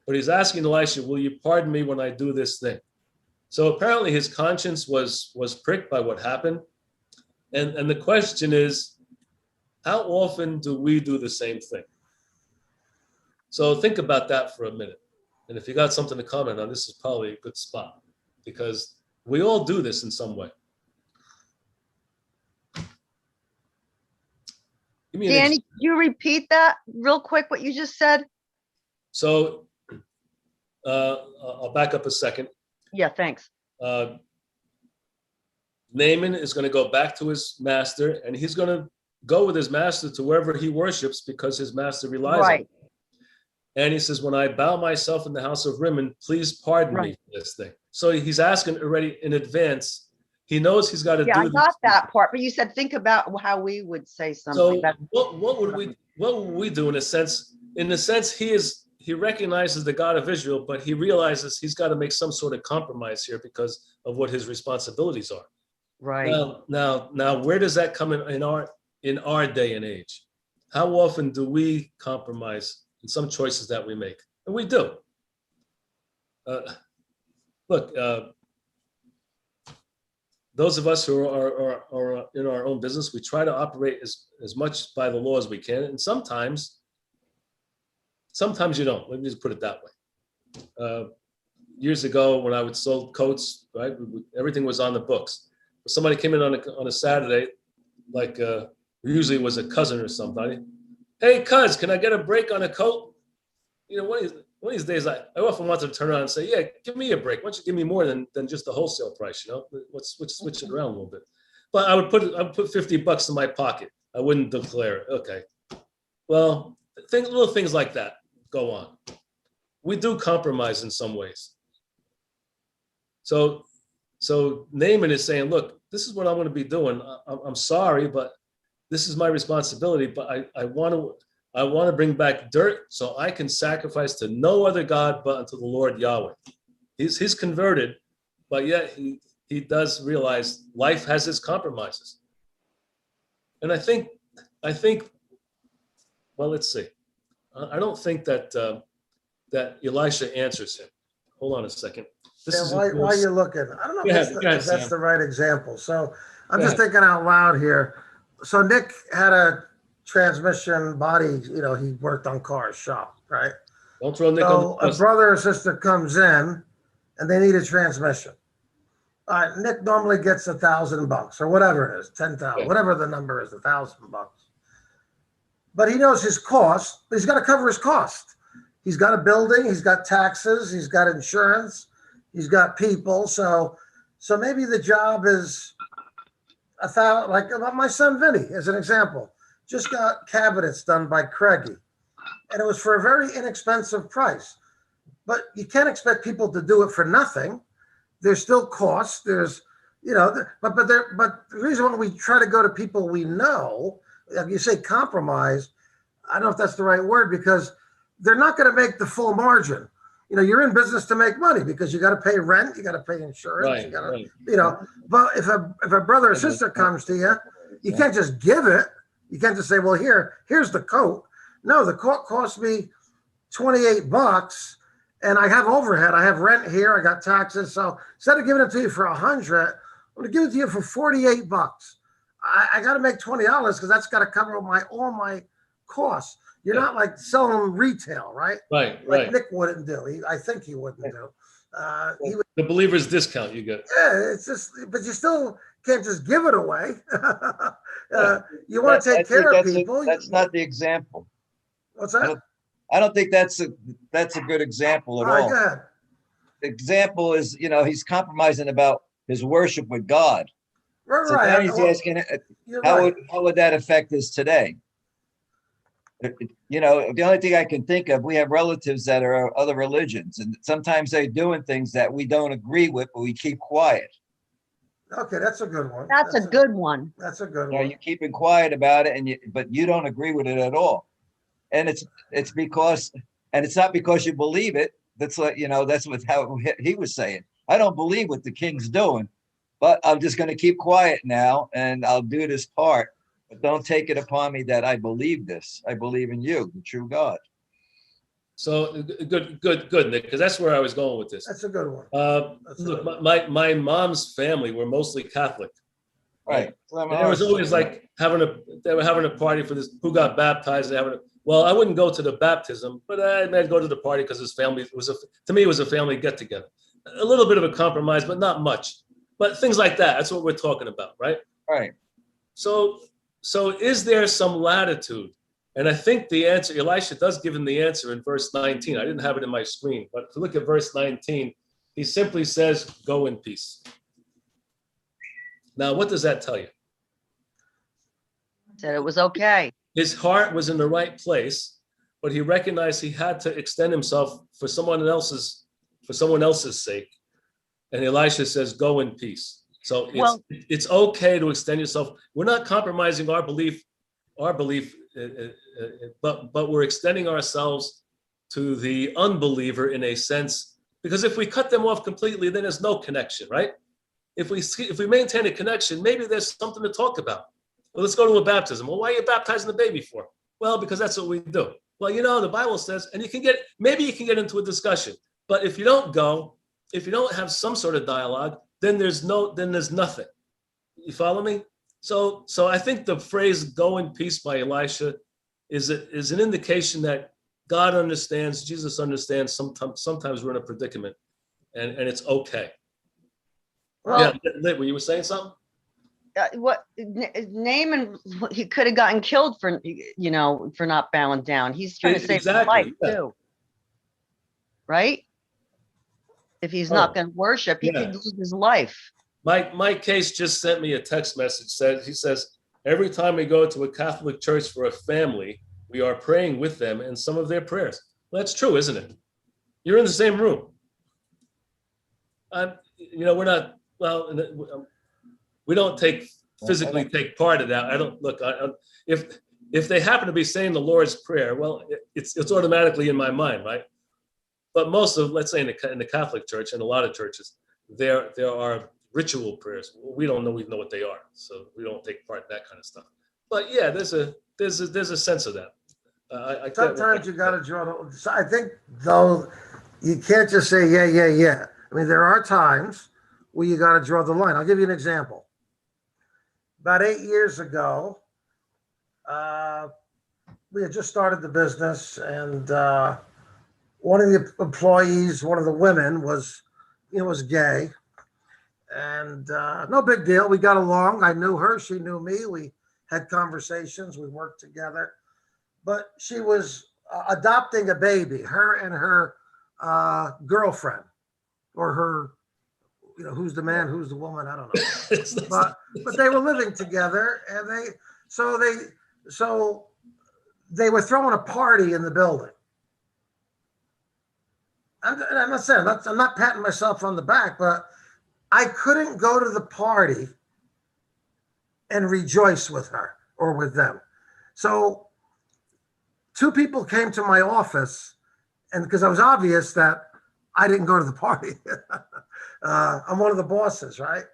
Speaker 3: but he's asking Elisha, will you pardon me when I do this thing? So apparently his conscience was pricked by what happened. And the question is, how often do we do the same thing? So think about that for a minute. And if you got something to comment on, this is probably a good spot, because we all do this in some way. Give me an
Speaker 5: Danny, could you repeat that real quick, what you just said?
Speaker 3: So I'll back up a second.
Speaker 5: Yeah, thanks.
Speaker 3: Naaman is going to go back to his master, and he's going to go with his master to wherever he worships because his master relies on him.
Speaker 5: Right.
Speaker 3: And he says, when I bow myself in the house of Rimmon, please pardon me
Speaker 5: Right.
Speaker 3: for this thing. So he's asking already in advance. He knows he's got to
Speaker 5: Yeah, I
Speaker 3: do
Speaker 5: got
Speaker 3: this.
Speaker 5: that part, but you said, think about how we would say
Speaker 3: So
Speaker 5: something. That's-
Speaker 3: what would we do in a sense? In a sense, he recognizes the God of Israel, but he realizes he's got to make some sort of compromise here because of what his responsibilities are.
Speaker 5: Right.
Speaker 3: Now, where does that come in our day and age? How often do we compromise in some choices that we make? And we do. Look, those of us who are in our own business, we try to operate as much by the law as we can, and sometimes you don't. Let me just put it that way. Years ago, when I would sell coats, right, everything was on the books. If somebody came in on a Saturday, like usually it was a cousin or somebody. Hey, cuz, can I get a break on a coat? You know, one of these days, I often wanted to turn around and say, yeah, give me a break. Why don't you give me more than just the wholesale price? You know, let's switch it around a little bit. But I would put $50 in my pocket. I wouldn't declare it. Okay. Well, little things like that go on. We do compromise in some ways. So Naaman is saying, look, this is what I'm going to be doing. I'm sorry, but this is my responsibility. But I want to bring back dirt so I can sacrifice to no other God but unto the Lord Yahweh. He's converted, but yet he does realize life has its compromises. And I think, well, let's see. I don't think that Elisha answers him. Hold on a second.
Speaker 1: While you're looking, I don't know if that's
Speaker 3: Sam.
Speaker 1: the right example. So I'm
Speaker 3: Go
Speaker 1: just thinking out loud here. So Nick had a transmission body, he worked on cars shop, right?
Speaker 3: Don't throw Nick
Speaker 1: So
Speaker 3: on
Speaker 1: a
Speaker 3: the
Speaker 1: brother or sister comes in and they need a transmission. All right, Nick normally gets $1,000 or whatever it is, 10,000,
Speaker 3: Yeah.
Speaker 1: whatever the number is, $1,000. But he knows his cost, but he's got to cover his cost. He's got a building, he's got taxes, he's got insurance, he's got people. So maybe the job is $1,000, like my son Vinny, as an example, just got cabinets done by Craigie. And it was for a very inexpensive price. But you can't expect people to do it for nothing. There's still costs. There's, but the reason when we try to go to people we know, if you say compromise, I don't know if that's the right word, because they're not going to make the full margin. You're in business to make money because you got to pay rent, you got to pay insurance,
Speaker 3: Right,
Speaker 1: you got to,
Speaker 3: right.
Speaker 1: But if a brother or sister comes to you, you can't just give it. You can't just say, well, here's the coat. No, the coat cost me $28 and I have overhead. I have rent here. I got taxes. So instead of giving it to you for $100, I'm going to give it to you for $48. I got to make $20 because that's got to cover all my costs. You're not like selling retail, right?
Speaker 3: Right,
Speaker 1: Like
Speaker 3: right.
Speaker 1: Nick wouldn't do. I think he wouldn't do. He would,
Speaker 3: The believer's discount you get.
Speaker 1: yeah, it's just, but you still can't just give it away. You want to take care of people.
Speaker 2: That's not the example.
Speaker 1: What's that?
Speaker 2: I don't think that's a good example at
Speaker 1: All right,
Speaker 2: all.
Speaker 1: go ahead.
Speaker 2: The example is, he's compromising about his worship with God.
Speaker 1: Right,
Speaker 2: So
Speaker 1: right.
Speaker 2: now he's asking,
Speaker 1: You're
Speaker 2: how
Speaker 1: right.
Speaker 2: would that affect us today? The only thing I can think of, we have relatives that are of other religions, and sometimes they're doing things that we don't agree with, but we keep quiet.
Speaker 1: Okay, that's a good one.
Speaker 5: That's a good one.
Speaker 1: That's a good
Speaker 2: You're
Speaker 1: one.
Speaker 2: keeping quiet about it, but you don't agree with it at all. And it's because, and it's not because you believe it. That's like, that's how he was saying. I don't believe what the king's doing, but I'm just going to keep quiet now and I'll do this part. But don't take it upon me that I believe this. I believe in you, the true God.
Speaker 3: So good, Nick, because that's where I was going with this.
Speaker 1: That's a good one.
Speaker 3: Look, my mom's family were mostly Catholic.
Speaker 2: Right.
Speaker 3: And there was always like they were having a party for this, who got baptized. Well, I wouldn't go to the baptism, but I'd go to the party because his family to me, it was a family get together. A little bit of a compromise, but not much. But things like that, that's what we're talking about, right?
Speaker 2: Right.
Speaker 3: So is there some latitude? And I think the answer, Elisha does give him the answer in verse 19. I didn't have it in my screen, but if you look at verse 19, he simply says, go in peace. Now, what does that tell you?
Speaker 5: Said it was okay.
Speaker 3: His heart was in the right place, but he recognized he had to extend himself for someone else's sake. And Elisha says, go in peace. So it's okay to extend yourself. We're not compromising our belief, but we're extending ourselves to the unbeliever in a sense, because if we cut them off completely, then there's no connection, right? If we maintain a connection, maybe there's something to talk about. Well, let's go to a baptism. Well, why are you baptizing the baby for? Well, because that's what we do. Well, the Bible says, and maybe you can get into a discussion, but if you don't have some sort of dialogue, then there's nothing. You follow me? So I think the phrase "go in peace" by Elisha is an indication that God understands, Jesus understands. Sometimes we're in a predicament, and it's okay.
Speaker 5: Well,
Speaker 3: Yeah, Lit, were you saying something?
Speaker 5: Naaman, he could have gotten killed for not bowing down. He's trying to save his
Speaker 3: Exactly,
Speaker 5: life
Speaker 3: yeah.
Speaker 5: too, right? If he's not going to worship, he could lose his life.
Speaker 3: Mike Case just sent me a text message. He says, every time we go to a Catholic church for a family, we are praying with them and some of their prayers. Well, that's true, isn't it? You're in the same room. We're not, we don't physically take part of that. I don't look, if they happen to be saying the Lord's Prayer, well, it's automatically in my mind, right? But most of, let's say in the Catholic Church and a lot of churches, there are ritual prayers. We don't know even know what they are, so we don't take part in that kind of stuff. But yeah, there's a sense of that.
Speaker 1: Sometimes you got to draw. I think though, you can't just say yeah. I mean, there are times where you got to draw the line. I'll give you an example. About 8 years ago, we had just started the business, and one of the employees, one of the women, was gay, and no big deal. We got along. I knew her. She knew me. We had conversations. We worked together. But she was adopting a baby, her and her girlfriend, or her, who's the man, who's the woman, I don't know. But they were living together, and they were throwing a party in the building. I'm not saying, I'm not patting myself on the back, but I couldn't go to the party and rejoice with her or with them. So 2 people came to my office, and because it was obvious that I didn't go to the party. I'm one of the bosses, right?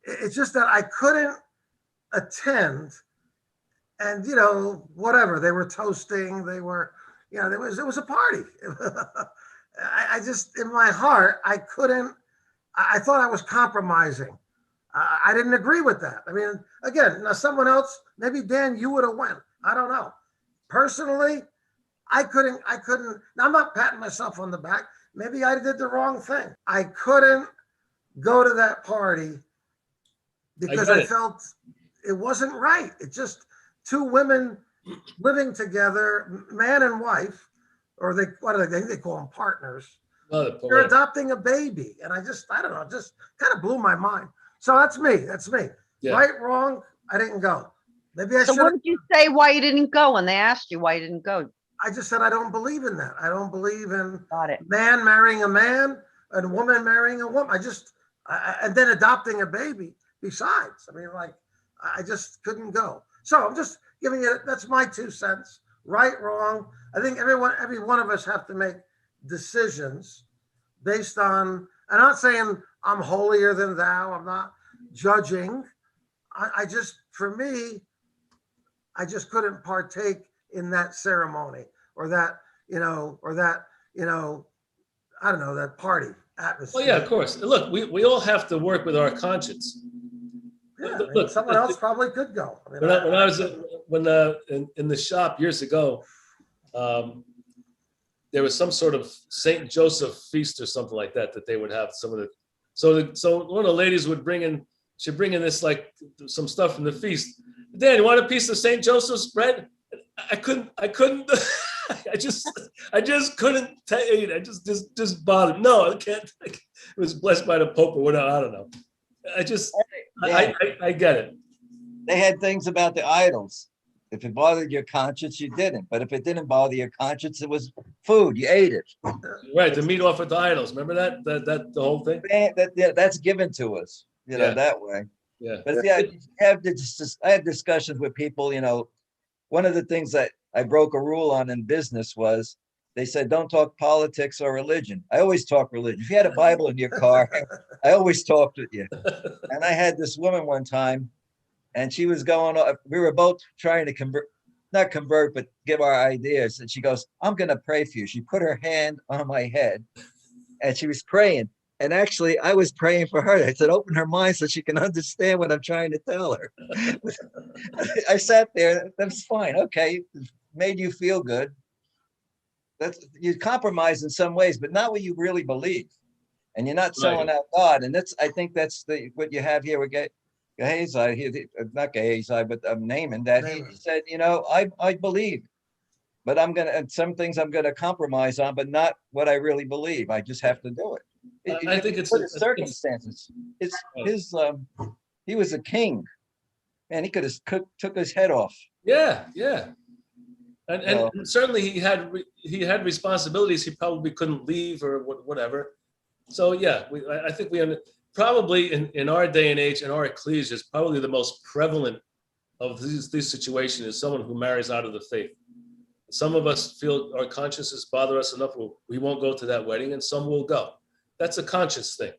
Speaker 1: It's just that I couldn't attend, and whatever, they were toasting, they were, it was a party. I just, in my heart, I thought I was compromising. I didn't agree with that. I mean, again, now someone else, maybe Dan, you would have went. I don't know. Personally, I couldn't, now I'm not patting myself on the back. Maybe I did the wrong thing. I couldn't go to that party because I felt it wasn't right. It's just 2 women living together, man and wife, or they call them partners. They're adopting a baby. And I don't know, just kind of blew my mind. So that's me. Yeah. Right, wrong, I didn't go. Maybe I should.
Speaker 5: So what did you say why you didn't go when they asked you why you didn't go?
Speaker 1: I just said I don't believe in that. I don't believe in man marrying a man and a woman marrying a woman. And then adopting a baby besides. I mean, I just couldn't go. So I'm just giving you, that's my 2 cents. Right, wrong. I think every one of us have to make decisions based on, I'm not saying I'm holier than thou. I'm not judging. For me, I just couldn't partake in that ceremony or that, I don't know, that party atmosphere.
Speaker 3: Well, yeah, of course. Look, we all have to work with our conscience.
Speaker 1: Yeah, I mean,
Speaker 3: Look,
Speaker 1: someone else probably could go. I mean,
Speaker 3: when I was in the shop years ago, there was some sort of Saint Joseph feast or something like that they would have. So one of the ladies would she'd bring in this like some stuff from the feast. Dan, you want a piece of Saint Joseph's bread? I couldn't. I just couldn't eat. I just bothered. No, I can't. It was blessed by the Pope or whatever. I don't know.
Speaker 2: Yeah.
Speaker 3: I get it.
Speaker 2: They had things about the idols. If it bothered your conscience, you didn't. But if it didn't bother your conscience, it was food. You ate it.
Speaker 3: Right, the meat off at the idols. Remember that the whole thing?
Speaker 2: That's given to us,
Speaker 3: Yeah.
Speaker 2: that way.
Speaker 3: Yeah.
Speaker 2: But yeah, I have discussions with people, one of the things that I broke a rule on in business was they said, don't talk politics or religion. I always talk religion. If you had a Bible in your car, I always talked with you. And I had this woman one time, and she was going, we were both trying to not convert, but give our ideas. And she goes, I'm going to pray for you. She put her hand on my head and she was praying. And actually, I was praying for her. I said, open her mind so she can understand what I'm trying to tell her. I sat there. That's fine. Okay. Made you feel good. You compromise in some ways, but not what you really believe. And you're not selling out God. And I think that's what you have here with Gehazi, not Gehazi, but Naaman, that he said, I believe, but some things I'm going to compromise on, but not what I really believe. I just have to do it.
Speaker 3: I think it's
Speaker 2: circumstances. He was a king, and he could have took his head off.
Speaker 3: Yeah. And certainly he had responsibilities he probably couldn't leave or whatever. So yeah, I think probably in our day and age, in our ecclesia, is probably the most prevalent of these situations is someone who marries out of the faith. Some of us feel our consciences bother us enough, we won't go to that wedding, and some will go. That's a conscience thing.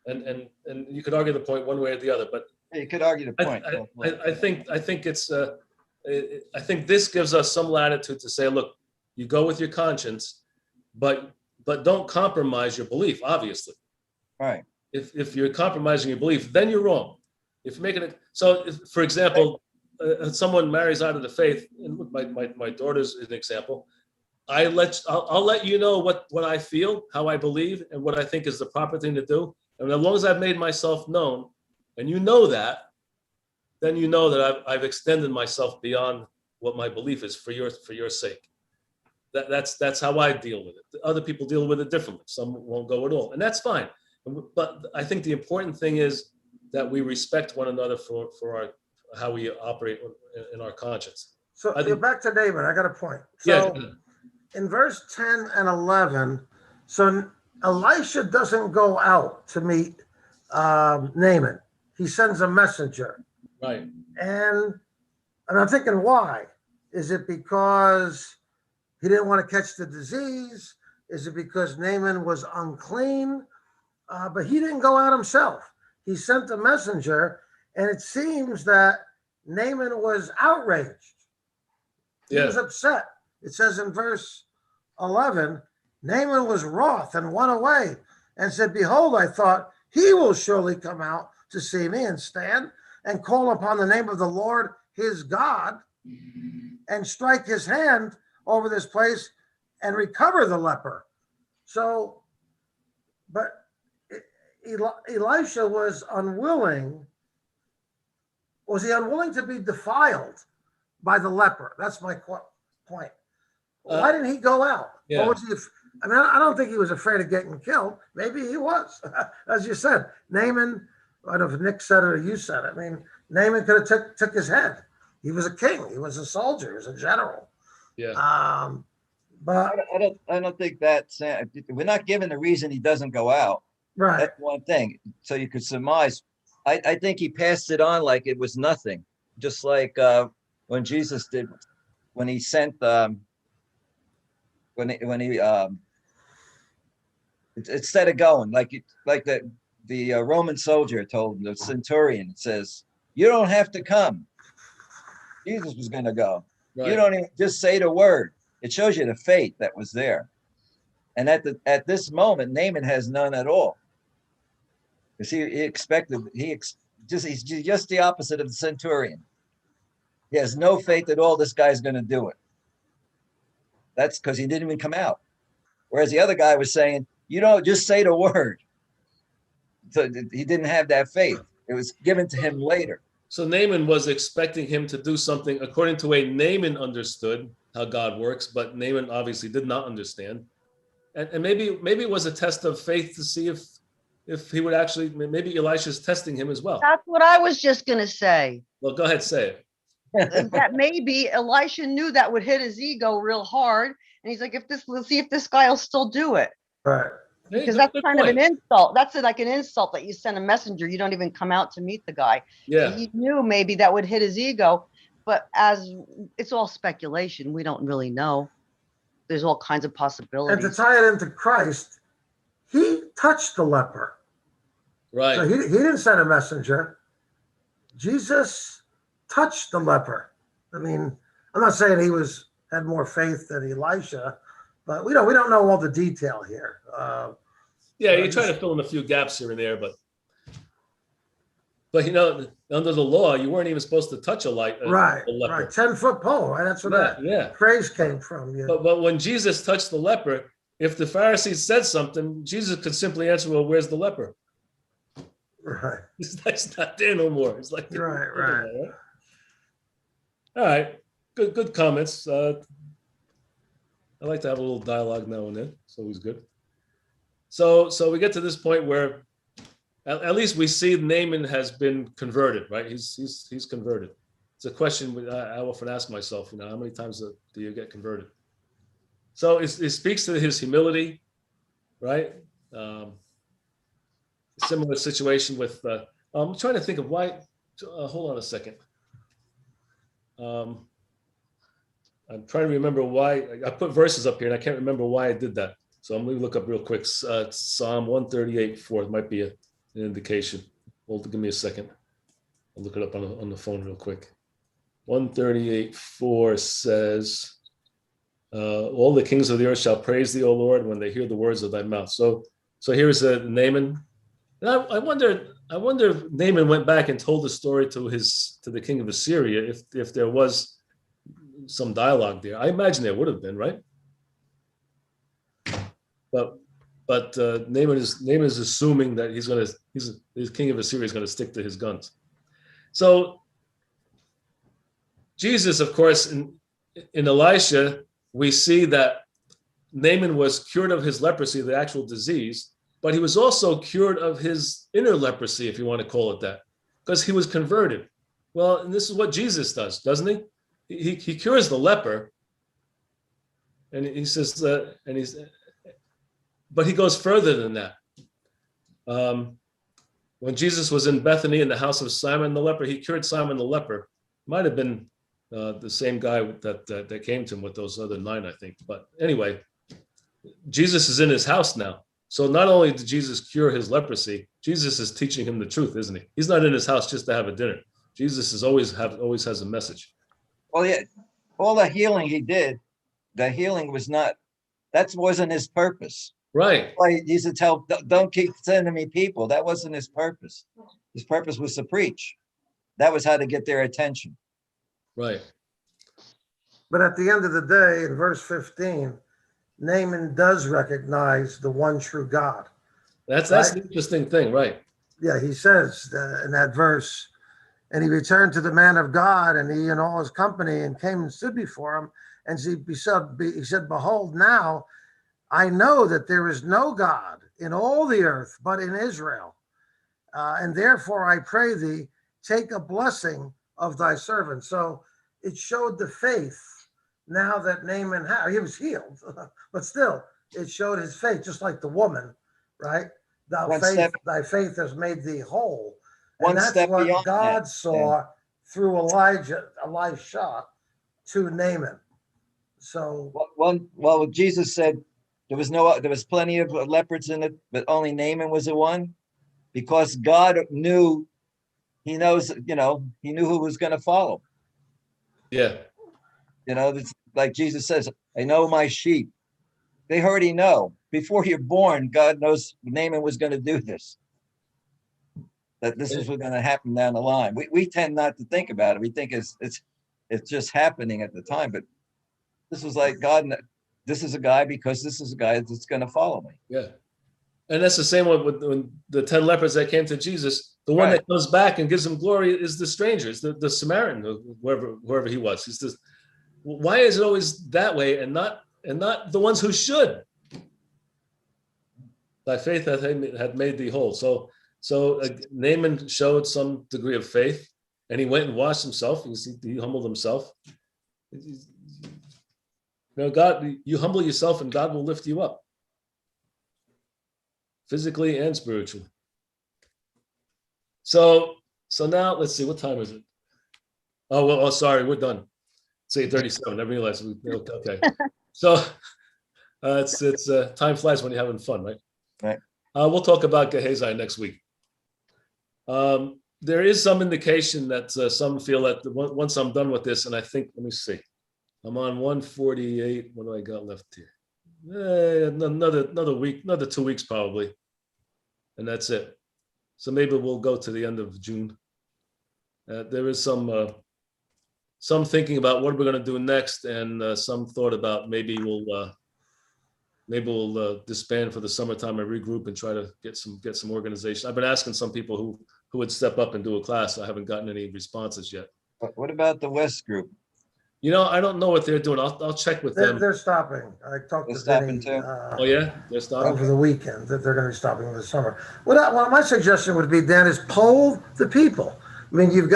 Speaker 3: And you could argue the point one way or the other, but
Speaker 2: you could argue the point.
Speaker 3: I think this gives us some latitude to say, look, you go with your conscience, but don't compromise your belief, obviously.
Speaker 2: Right.
Speaker 3: If you're compromising your belief, then you're wrong. If you're making it for example, someone marries out of the faith, and my daughter's an example. I'll let you know what I feel, how I believe, and what I think is the proper thing to do. And as long as I've made myself known, and you know that, then you know that I've extended myself beyond what my belief is for your sake. That's how I deal with it. Other people deal with it differently. Some won't go at all, and that's fine. But I think the important thing is that we respect one another for how we operate in our conscience.
Speaker 1: So back to David, I got a point. So in verse 10 and 11, so Elisha doesn't go out to meet Naaman. He sends a messenger.
Speaker 3: Right.
Speaker 1: And I'm thinking, why? Is it because he didn't want to catch the disease? Is it because Naaman was unclean? But he didn't go out himself. He sent a messenger, and it seems that Naaman was outraged. He was upset. It says in verse 11, Naaman was wroth and went away and said, behold, I thought he will surely come out to see me and stand and call upon the name of the Lord his God and strike his hand over this place and recover the leper. So, but Elisha was unwilling. Was he unwilling to be defiled by the leper? That's my point. Why didn't he go out?
Speaker 3: Yeah.
Speaker 1: Or was he? I mean, I don't think he was afraid of getting killed. Maybe he was, as you said. Naaman, I don't know if Nick said it or you said it. I mean, Naaman could have took his head. He was a king. He was a soldier. He was a general.
Speaker 3: Yeah.
Speaker 1: But
Speaker 2: I don't think that's. We're not given the reason he doesn't go out.
Speaker 1: right.
Speaker 2: That's one thing. So you could surmise. I think he passed it on like it was nothing, just like when Jesus did, when he sent instead of going like the Roman soldier told the centurion, it says, you don't have to come. Jesus was going to go.
Speaker 3: Right.
Speaker 2: You don't even just say the word. It shows you the faith that was there. And at this moment, Naaman has none at all. Because He's just the opposite of the centurion. He has no faith that all this guy's going to do it. That's because he didn't even come out. Whereas the other guy was saying, you don't just say the word. So he didn't have that faith. It was given to him later.
Speaker 3: So Naaman was expecting him to do something according to the way Naaman understood how God works, but Naaman obviously did not understand. And maybe it was a test of faith to see if he would actually, maybe Elisha's testing him as well.
Speaker 5: That's what I was just gonna say.
Speaker 3: Well, go ahead, say it.
Speaker 5: That maybe Elisha knew that would hit his ego real hard. And he's like, let's see if this guy will still do it.
Speaker 1: Right.
Speaker 3: Hey,
Speaker 5: Because
Speaker 3: good-
Speaker 5: that's
Speaker 3: good
Speaker 5: kind of
Speaker 3: point.
Speaker 5: an insult. That's like an insult that you send a messenger. You don't even come out to meet the guy.
Speaker 3: Yeah.
Speaker 5: He knew maybe that would hit his ego. But as it's all speculation, we don't really know. There's all kinds of
Speaker 1: And to
Speaker 5: possibilities.
Speaker 1: tie it into Christ, he touched the leper. So
Speaker 3: Right.
Speaker 1: he didn't send a messenger. Jesus touched the leper. I mean, I'm not saying he had more faith than Elisha, but we don't know all the detail here.
Speaker 3: Yeah, you try to fill in a few gaps here and there, but under the law, you weren't even supposed to touch a leper.
Speaker 1: Right. 10-foot pole, right? That's where that
Speaker 3: Yeah.
Speaker 1: phrase came from. Yeah.
Speaker 3: But when Jesus touched the leper, if the Pharisees said something, Jesus could simply answer, "Well, where's the leper?"
Speaker 1: Right.
Speaker 3: It's not there no more. It's like
Speaker 1: Right.
Speaker 3: All right, good comments. I like to have a little dialogue now and then. It's always good. So we get to this point where at least we see Naaman has been converted, right? He's converted. It's a question I often ask myself. How many times do you get converted? So it speaks to his humility, right? Similar situation with. I'm trying to think of why. Hold on a second. I'm trying to remember why I put verses up here, and I can't remember why I did that. So I'm going to look up real quick. Psalm 138:4 might be an indication. Give me a second. I'll look it up on the phone real quick. 138:4 says, "All the kings of the earth shall praise thee, O Lord, when they hear the words of thy mouth." So here's Naaman. And I wonder if Naaman went back and told the story to the king of Assyria if there was some dialogue there. I imagine there would have been, right? But Naaman is assuming that his king of Assyria is gonna stick to his guns. So Jesus, of course, in Elisha, we see that Naaman was cured of his leprosy, the actual disease, but he was also cured of his inner leprosy, if you want to call it that, because he was converted. Well, and this is what Jesus does, doesn't he? He cures the leper, and he says that, but he goes further than that. When Jesus was in Bethany in the house of Simon the leper, he cured Simon the leper. Might have been the same guy that came to him with those other 9, I think. But anyway, Jesus is in his house now. So not only did Jesus cure his leprosy, Jesus is teaching him the truth, isn't he? He's not in his house just to have a dinner. Jesus is always has a message.
Speaker 2: Well, yeah, all the healing he did, the healing wasn't his purpose.
Speaker 3: Right.
Speaker 2: He used to tell, don't keep sending me people. That wasn't his purpose. His purpose was to preach. That was how to get their attention.
Speaker 3: Right.
Speaker 1: But at the end of the day, in verse 15, Naaman does recognize the one true God.
Speaker 3: That's
Speaker 1: Right.
Speaker 3: the interesting thing, right?
Speaker 1: Yeah, he says in that verse, and he returned to the man of God, and he and all his company, and came and stood before him. And he said, behold, now I know that there is no God in all the earth but in Israel. And therefore I pray thee, take a blessing of thy servant. So it showed the faith now that Naaman he was healed, but still it showed his faith, just like the woman, right? Thy faith has made thee whole. And
Speaker 2: One
Speaker 1: that's
Speaker 2: step
Speaker 1: what
Speaker 2: beyond
Speaker 1: God
Speaker 2: that,
Speaker 1: saw through Elisha to Naaman. So
Speaker 2: Well, Jesus said there was plenty of leopards in it, but only Naaman was the one, because God knew, he knew who was going to follow.
Speaker 3: Yeah.
Speaker 2: It's like Jesus says, I know my sheep. They already know. Before you're born, God knows Naaman was going to do this. that this is what's going to happen down the line. We tend not to think about it. We think it's just happening at the time, but this was like God. This is a guy because this is a guy that's going to follow me.
Speaker 3: Yeah. And that's the same one with when the 10 lepers that came to Jesus. The one
Speaker 2: Right.
Speaker 3: that comes back and gives him glory is the stranger, is the Samaritan, whoever he was. He's just, why is it always that way and not the ones who should? Thy faith had made thee whole. So Naaman showed some degree of faith, and he went and washed himself. He humbled himself. You know, God, you humble yourself, and God will lift you up, physically and spiritually. So now let's see, what time is it? Oh well, sorry, we're done. It's 8:37. I realized okay. So it's time flies when you're having fun, right?
Speaker 2: Right.
Speaker 3: We'll talk about Gehazi next week. There is some indication that some feel that once I'm done with this, and I think, let me see, I'm on 148. What do I got left here? Another week, another 2 weeks probably, and that's it. So maybe we'll go to the end of June. There is some thinking about what we're going to do next, and some thought about maybe we'll disband for the summertime and regroup and try to get some organization. I've been asking some people who would step up and do a class. I haven't gotten any responses yet.
Speaker 2: But what about the West group?
Speaker 3: You know, I don't know what they're doing. I'll check with them.
Speaker 1: They're stopping. I talked
Speaker 2: They're
Speaker 1: to
Speaker 2: stopping
Speaker 1: Vinny,
Speaker 2: too?
Speaker 3: Oh yeah, they're starting.
Speaker 1: over the weekend, that they're going to be stopping in the summer. Well, my suggestion would be, Dan, is poll the people. I mean,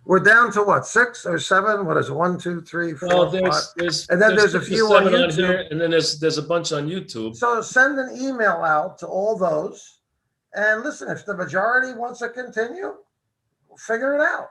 Speaker 1: we're down to what, 6 or 7? What is it? 1, 2, 3, 4,
Speaker 3: Well,
Speaker 1: 5.
Speaker 3: there's
Speaker 1: And then there's a few on
Speaker 3: 7
Speaker 1: YouTube.
Speaker 3: here, and then there's a bunch on YouTube.
Speaker 1: So send an email out to all those, and listen, if the majority wants to continue, we'll figure it out.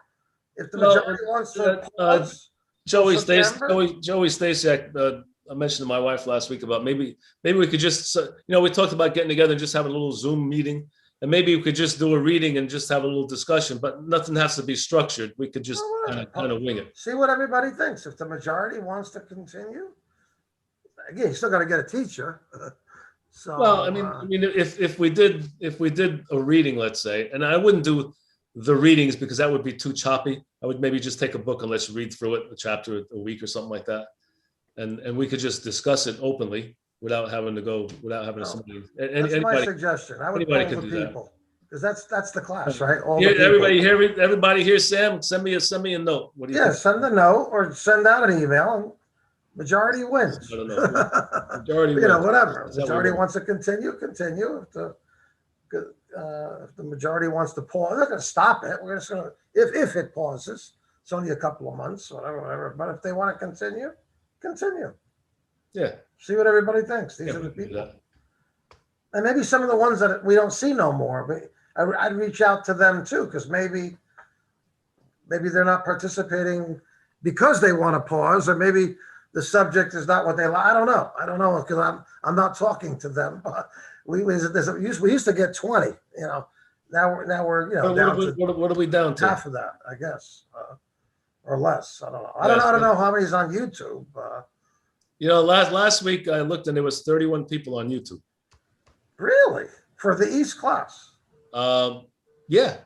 Speaker 1: If the
Speaker 3: Well,
Speaker 1: majority wants to pause,
Speaker 3: Joey
Speaker 1: September?
Speaker 3: Stasiak, I mentioned to my wife last week about maybe we could just, we talked about getting together and just having a little Zoom meeting, and maybe we could just do a reading and just have a little discussion, but nothing has to be structured. We could just kind of wing it.
Speaker 1: see what everybody thinks. If the majority wants to continue, again, you still got to get a teacher. So,
Speaker 3: Well, I mean, if we did a reading, let's say, and I wouldn't do the readings because that would be too choppy. I would maybe just take a book and let's read through it, a chapter a week or something like that, and we could just discuss it openly without having somebody.
Speaker 1: that's my
Speaker 3: Anybody,
Speaker 1: suggestion. I would
Speaker 3: anybody
Speaker 1: poll
Speaker 3: can
Speaker 1: the
Speaker 3: do that.
Speaker 1: people, because that's the class, right? All the
Speaker 3: Here,
Speaker 1: people.
Speaker 3: everybody here, Sam, send me a note. What do you
Speaker 1: Yeah,
Speaker 3: think?
Speaker 1: send a note or send out an email, and majority wins.
Speaker 3: I don't know. Majority
Speaker 1: You know,
Speaker 3: wins.
Speaker 1: whatever.
Speaker 3: Is that what
Speaker 1: Majority
Speaker 3: we want?
Speaker 1: wants to continue. If the majority wants to pause, they're not going to stop it. We're just going to, if it pauses, it's only a couple of months, whatever. But if they want to continue.
Speaker 3: Yeah.
Speaker 1: See what everybody thinks. These
Speaker 3: Yeah,
Speaker 1: are the
Speaker 3: we can do
Speaker 1: people.
Speaker 3: that.
Speaker 1: And maybe some of the ones that we don't see no more, but I'd reach out to them too, because maybe they're not participating because they want to pause, or maybe the subject is not what they like. I don't know because I'm not talking to them. We used to get 20, now we're down to
Speaker 3: What are we down to?
Speaker 1: half of that, I guess, or less. I don't know. I don't know how many's on YouTube.
Speaker 3: Last week I looked and there was 31 people on YouTube.
Speaker 1: Really, for the East class.
Speaker 3: Yeah.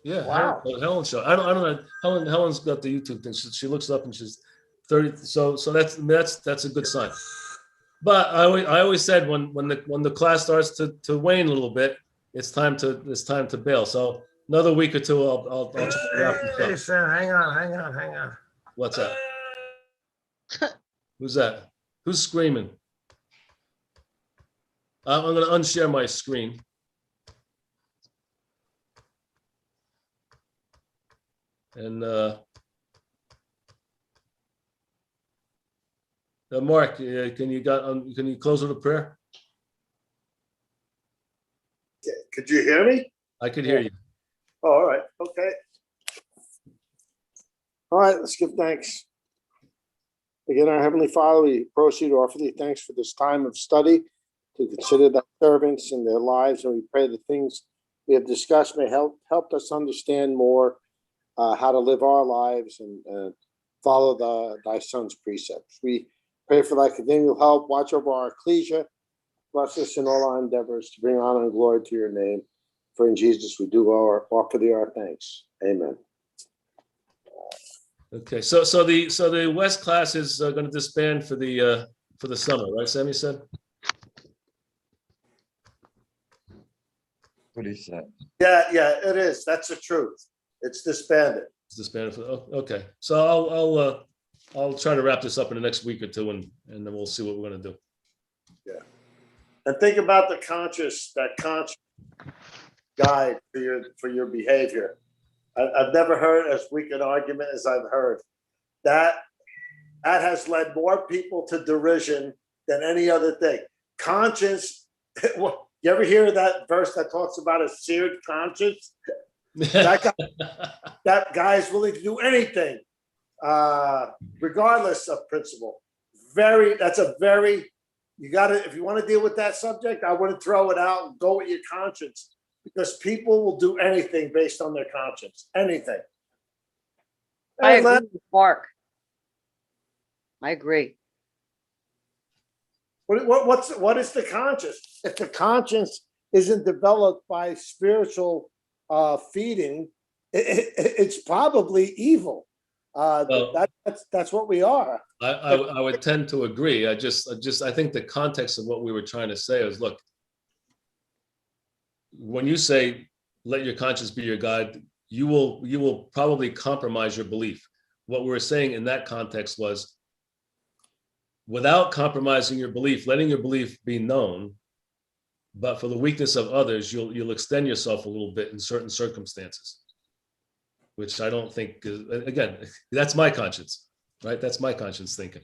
Speaker 1: Wow.
Speaker 3: Helen show. I don't know. Helen's got the YouTube thing. She looks up and she's 30. So that's a good sign. But I always said when the class starts to wane a little bit, it's time to bail. So another week or two, I'll check it out.
Speaker 1: Hey, Sam, hang on.
Speaker 3: What's that? Who's that? Who's screaming? I'm going to unshare my screen. And Mark, can you close with a prayer?
Speaker 6: Could you hear me?
Speaker 3: I could hear you.
Speaker 6: Oh, all right, okay. All right, let's give thanks. Again, our Heavenly Father, we approach you to offer thee thanks for this time of study, to consider thy servants and their lives, and we pray the things we have discussed may help us understand more how to live our lives and follow thy son's precepts. We pray for thy continual help, watch over our ecclesia, bless us in all our endeavors to bring honor and glory to your name. For in Jesus we do offer thee our thanks. Amen.
Speaker 3: Okay, so the West class is going to disband for the summer, right? Sam, you said.
Speaker 2: What he said.
Speaker 6: Yeah, it is. That's the truth. It's disbanded.
Speaker 3: It's disbanded for. Oh, okay, so I'll try to wrap this up in the next week or two, and then we'll see what we're going to do.
Speaker 6: And think about that conscious guide for your behavior. I've never heard as weak an argument as I've heard. That has led more people to derision than any other thing. Conscience. You ever hear that verse that talks about a seared conscience? That guy is willing to do anything, regardless of principle. You gotta, if you want to deal with that subject, I wouldn't throw it out and go with your conscience, because people will do anything based on their conscience. Anything.
Speaker 5: I agree with Mark. I agree.
Speaker 6: What is the conscience? If the conscience isn't developed by spiritual feeding, it's probably evil. That's what we are.
Speaker 3: I would tend to agree. I think the context of what we were trying to say is, look, when you say let your conscience be your guide, you will probably compromise your belief. What we were saying in that context was, without compromising your belief, letting your belief be known, but for the weakness of others, you'll extend yourself a little bit in certain circumstances, which I don't think is, again, that's my conscience, right? That's my conscience thinking.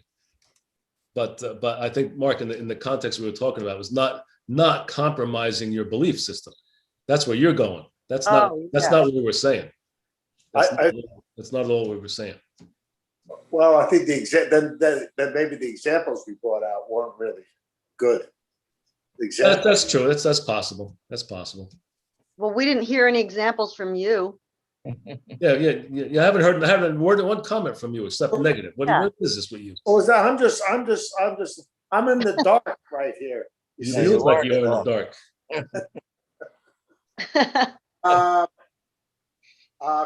Speaker 3: But I think, Mark, in the context we were talking about, was not compromising your belief system. That's where you're going. That's not what we were saying. That's not all we were saying.
Speaker 6: Well, I think then maybe the examples we brought out weren't really good.
Speaker 3: That's true. That's possible. That's possible.
Speaker 5: Well, we didn't hear any examples from you.
Speaker 3: Yeah. You haven't heard one comment from you except negative. What is this with you?
Speaker 6: What was that? I'm in the dark right here.
Speaker 3: You look like you're in the dark.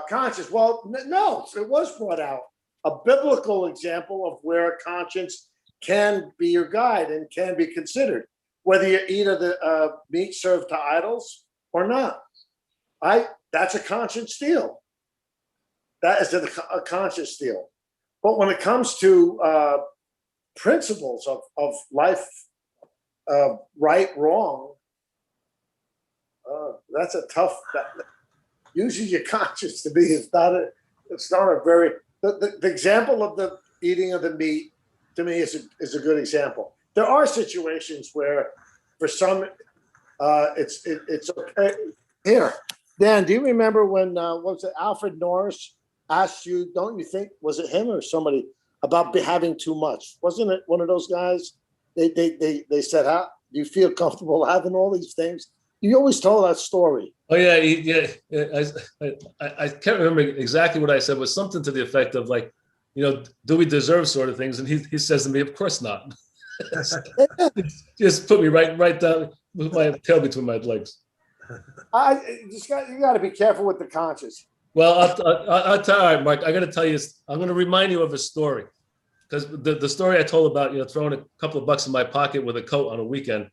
Speaker 6: Conscious. Well, no, it was brought out. A biblical example of where a conscience can be your guide and can be considered, whether you eat of the meat served to idols or not. That's a conscience deal. That is a conscious deal. But when it comes to principles of life, right, wrong, that's a tough. Using your conscience to be it's not a very. The example of the eating of the meat, to me, is a good example. There are situations where, for some, it's okay. Here, Dan, do you remember when what was it, Alfred Norris asked you? Don't you think, was it him or somebody, about having too much? Wasn't it one of those guys? They said, "How do you feel comfortable having all these things?" You always told that story.
Speaker 3: Oh yeah. I can't remember exactly what I said. It was something to the effect of, like, do we deserve sort of things? And he says to me, "Of course not." Just put me right down with my tail between my legs.
Speaker 6: You got to be careful with the conscience.
Speaker 3: Well, I'll tell you, all right, Mark. I got to tell you, I'm going to remind you of a story, because the story I told about throwing a couple of bucks in my pocket with a coat on a weekend.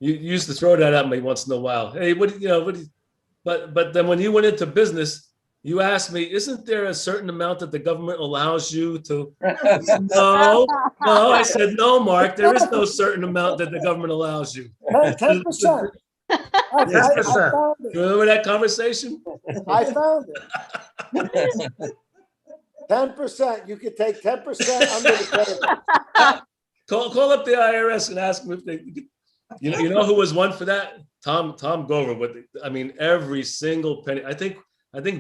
Speaker 3: You used to throw that at me once in a while. Hey, but then when you went into business, you asked me, isn't there a certain amount that the government allows you to? No, I said, no, Mark, there is no certain amount that the government allows you.
Speaker 6: 10%. I found it.
Speaker 3: Remember that conversation?
Speaker 6: I found it. 10%. You could take 10% under the table.
Speaker 3: Call up the IRS and ask them if they. You know who was one for that? Tom Gover. But I mean, every single penny. I think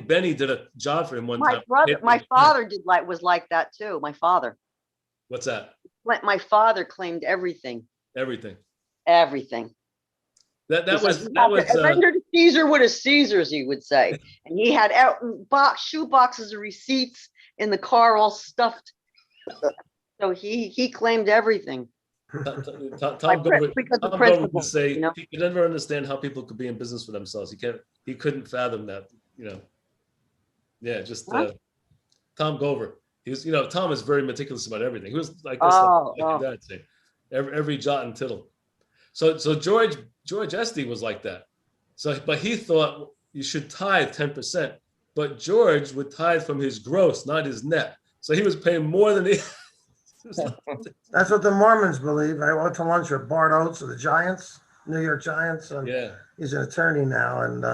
Speaker 3: Benny did a job for him one time.
Speaker 5: My father was like that too. My father.
Speaker 3: What's that?
Speaker 5: My father claimed everything.
Speaker 3: Everything.
Speaker 5: That was render to Caesar what is Caesar's, he would say. And he had shoe boxes of receipts in the car all stuffed. So he claimed everything.
Speaker 3: Tom Gover,
Speaker 5: Because the
Speaker 3: Tom Gover
Speaker 5: principle,
Speaker 3: would say
Speaker 5: you know.
Speaker 3: he could never understand how people could be in business for themselves. He couldn't fathom that, Yeah, just
Speaker 5: Huh?
Speaker 3: Tom Gover. He was, Tom is very meticulous about everything. He was like this,
Speaker 5: Oh,
Speaker 3: like your dad say, every jot and tittle. So George Estee was like that. So, but he thought you should tithe 10%, but George would tithe from his gross, not his net. So he was paying more than he.
Speaker 1: That's what the Mormons believe. I went to lunch with Bart Oates of the Giants, New York Giants, and
Speaker 3: Yeah.
Speaker 1: he's an attorney now, and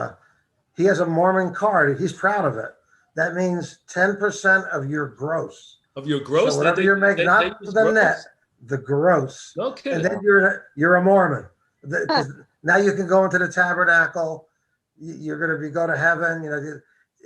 Speaker 1: he has a Mormon card. He's proud of it. That means 10% of your gross.
Speaker 3: Of your gross.
Speaker 1: So whatever you make, not
Speaker 3: use
Speaker 1: the
Speaker 3: gross?
Speaker 1: net, the gross.
Speaker 3: No
Speaker 1: And
Speaker 3: kidding.
Speaker 1: then you're a Mormon. 'Cause now you can go into the tabernacle. You're going to go to heaven.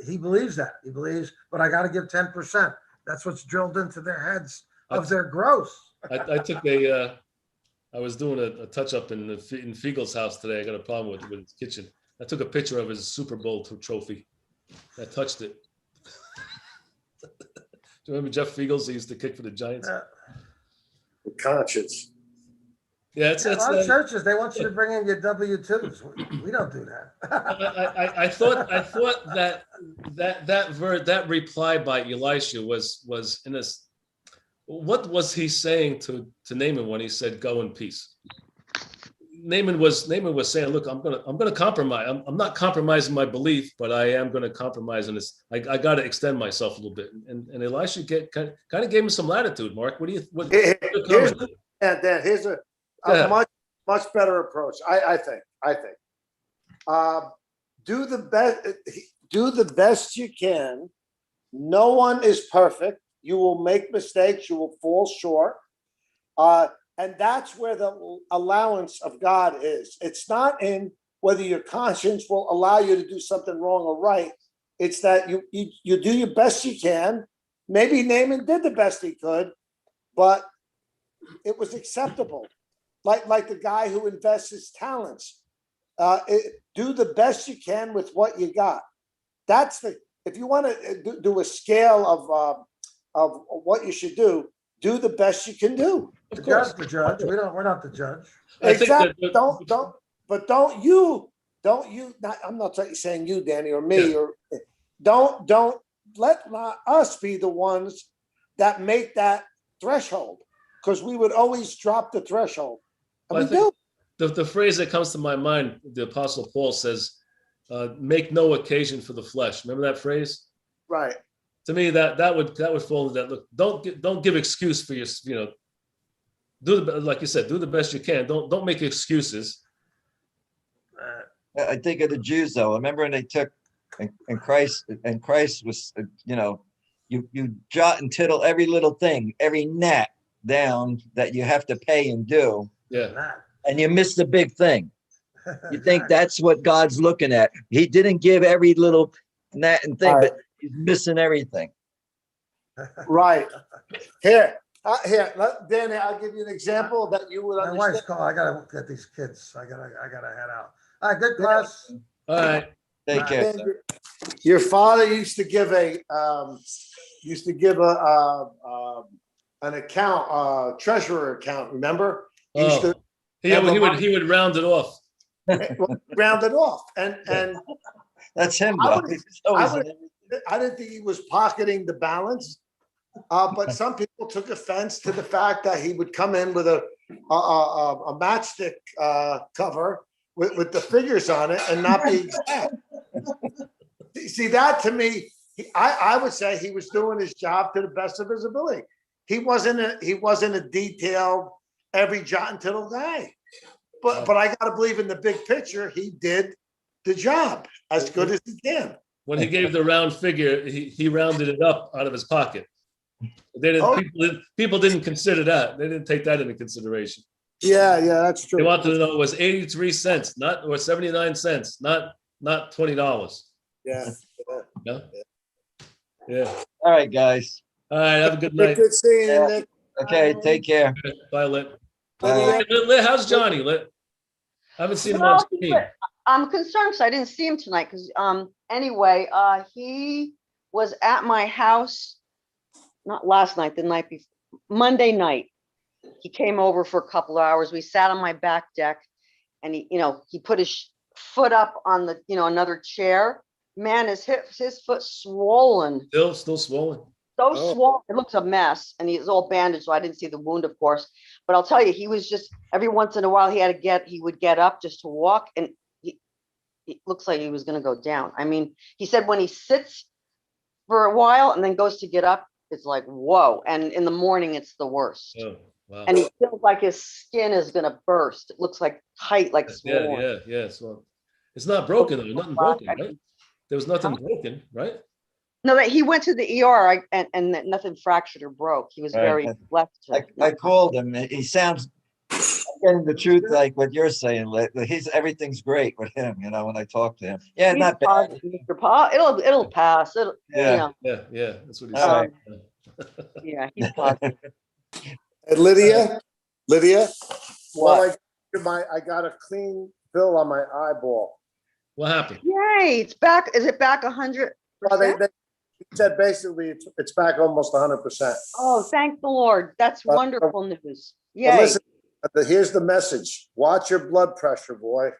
Speaker 1: He believes that. He believes, but I got to give 10%. That's what's drilled into their heads of their gross.
Speaker 3: I took I was doing a touch up in Fiegel's house today. I got a problem with his kitchen. I took a picture of his Super Bowl trophy. I touched it. Do you remember Jeff Fiegels? He used to kick for the Giants.
Speaker 6: With conscience.
Speaker 3: Yeah,
Speaker 1: A lot of churches, they want you to bring in your W-2s. We don't do that.
Speaker 3: I thought that reply by Elisha was in a. What was he saying to Naaman when he said, "Go in peace"? Naaman was saying, "Look, I'm gonna compromise. I'm not compromising my belief, but I am gonna compromise on this. I got to extend myself a little bit." And Elisha kind of gave him some latitude. Mark, what?
Speaker 6: Here's a much better approach. I think. Do the best you can. No one is perfect. You will make mistakes. You will fall short. And that's where the allowance of God is. It's not in whether your conscience will allow you to do something wrong or right. It's that you do your best you can. Maybe Naaman did the best he could, but it was acceptable. Like the guy who invests his talents. Do the best you can with what you got. If you want to do a scale of what you should do the best you can do.
Speaker 3: Of course,
Speaker 1: the judge. We're not the judge.
Speaker 6: Exactly. Don't you. I'm not saying you, Danny, or me, or don't let us be the ones that make that threshold, because we would always drop the threshold. And we do.
Speaker 3: The phrase that comes to my mind, the Apostle Paul says, "Make no occasion for the flesh." Remember that phrase?
Speaker 6: Right.
Speaker 3: To me, that would fall into that. Look, don't give excuse for your, like you said, do the best you can. Don't make excuses.
Speaker 2: I think of the Jews though. Remember when they took and Christ was, you jot and tittle every little thing, every gnat down that you have to pay and do.
Speaker 3: Yeah.
Speaker 2: And you miss the big thing. You think that's what God's looking at. He didn't give every little gnat and thing, but he's missing everything.
Speaker 6: Right. Here, Danny, I'll give you an example that you would
Speaker 1: My
Speaker 6: understand.
Speaker 1: wife's calling. I gotta get these kids. I gotta head out. All right, good class.
Speaker 3: All right.
Speaker 2: Take care. Sir.
Speaker 6: Your father used to give an account, treasurer account. Remember? He used to
Speaker 3: He would round it off.
Speaker 6: round it off, and
Speaker 2: That's him
Speaker 6: I
Speaker 2: though.
Speaker 6: I didn't think he was pocketing the balance, but some people took offense to the fact that he would come in with a matchstick cover with the figures on it and not be exact. See, that to me, I would say he was doing his job to the best of his ability. He wasn't a detailed every jot and tittle guy, but I got to believe in the big picture. He did the job as good as he can.
Speaker 3: When he gave the round figure, he rounded it up out of his pocket. People didn't consider that. They didn't take that into consideration.
Speaker 6: Yeah, that's true.
Speaker 3: They wanted to know it was 83 cents, or 79 cents, not $20.
Speaker 6: Yeah.
Speaker 3: Yeah.
Speaker 2: All right, guys.
Speaker 3: All right. Have a good night.
Speaker 6: Good seeing you, Nick.
Speaker 2: Okay, take care.
Speaker 3: Bye, Lit.
Speaker 2: Bye.
Speaker 3: Lit, how's Johnny, Lit? I haven't seen him on screen.
Speaker 5: I'm concerned because I didn't see him tonight because anyway, he was at my house, not last night, the night before, Monday night. he came over for a couple of hours. We sat on my back deck and he put his foot up on the, another chair. Man, his foot swollen.
Speaker 3: Still swollen.
Speaker 5: So
Speaker 6: Oh.
Speaker 5: swollen, it looks a mess, and he's all bandaged, so I didn't see the wound, of course. But I'll tell you, he was just every once in a while he would get up just to walk, and it looks like he was going to go down. I mean, he said when he sits for a while and then goes to get up, it's like whoa, and in the morning it's the worst.
Speaker 3: Oh, wow.
Speaker 5: And he feels like his skin is going to burst. It looks like tight, like swollen.
Speaker 3: Yeah. So it's not broken though. Nothing broken, right? There was nothing broken, right?
Speaker 5: No, that he went to the ER and that nothing fractured or broke. He was
Speaker 2: Right.
Speaker 5: very blessed.
Speaker 2: I called him. He sounds getting the truth, like what you're saying. Like everything's great with him. When I talk to him, yeah,
Speaker 5: He's
Speaker 2: not bad.
Speaker 5: positive, Mr. Pa. It'll pass.
Speaker 2: Yeah.
Speaker 3: Yeah. That's what he
Speaker 2: All
Speaker 3: said.
Speaker 5: Yeah, he's positive.
Speaker 6: And Lydia,
Speaker 5: What?
Speaker 6: I got a clean bill on my eyeball.
Speaker 3: What happened?
Speaker 5: Yay, it's back. Is it back 100%?
Speaker 6: Well, they said basically it's back almost 100%.
Speaker 5: Oh, thank the Lord. That's
Speaker 6: But-
Speaker 5: wonderful news.
Speaker 6: But
Speaker 5: Yay.
Speaker 6: listen, here's the message. Watch your blood pressure, boy.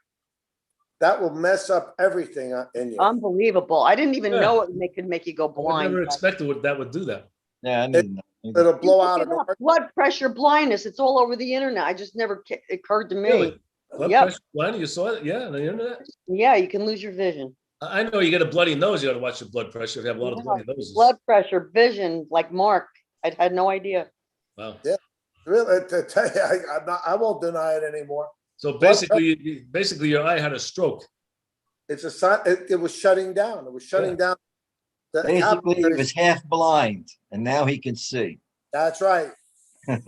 Speaker 6: That will mess up everything in you.
Speaker 5: Unbelievable. I didn't even
Speaker 3: Yeah.
Speaker 5: know it could make you go
Speaker 3: I would
Speaker 5: blind.
Speaker 3: never
Speaker 5: but-
Speaker 3: expected that would do that.
Speaker 2: Yeah, I didn't know.
Speaker 6: It'll blow out.
Speaker 5: Look it up. Blood pressure blindness. It's all over the internet. I just never occurred to me.
Speaker 3: Really? Blood
Speaker 5: Yep.
Speaker 3: pressure blind? You saw it? Yeah, on the internet?
Speaker 5: Yeah, you can lose your vision.
Speaker 3: I know you get a bloody nose, you got to watch your blood pressure. If you have a lot of
Speaker 5: Yeah.
Speaker 3: bloody noses.
Speaker 5: Blood pressure, vision, like Mark. I had no idea.
Speaker 3: Wow.
Speaker 6: Really, to tell you, I won't deny it anymore.
Speaker 3: So basically, your eye had a stroke.
Speaker 6: It's a sign. It was shutting down. It was shutting down. The
Speaker 2: Basically, he
Speaker 6: capillaries.
Speaker 2: was half blind, and now he can see.
Speaker 6: That's right.
Speaker 5: I'm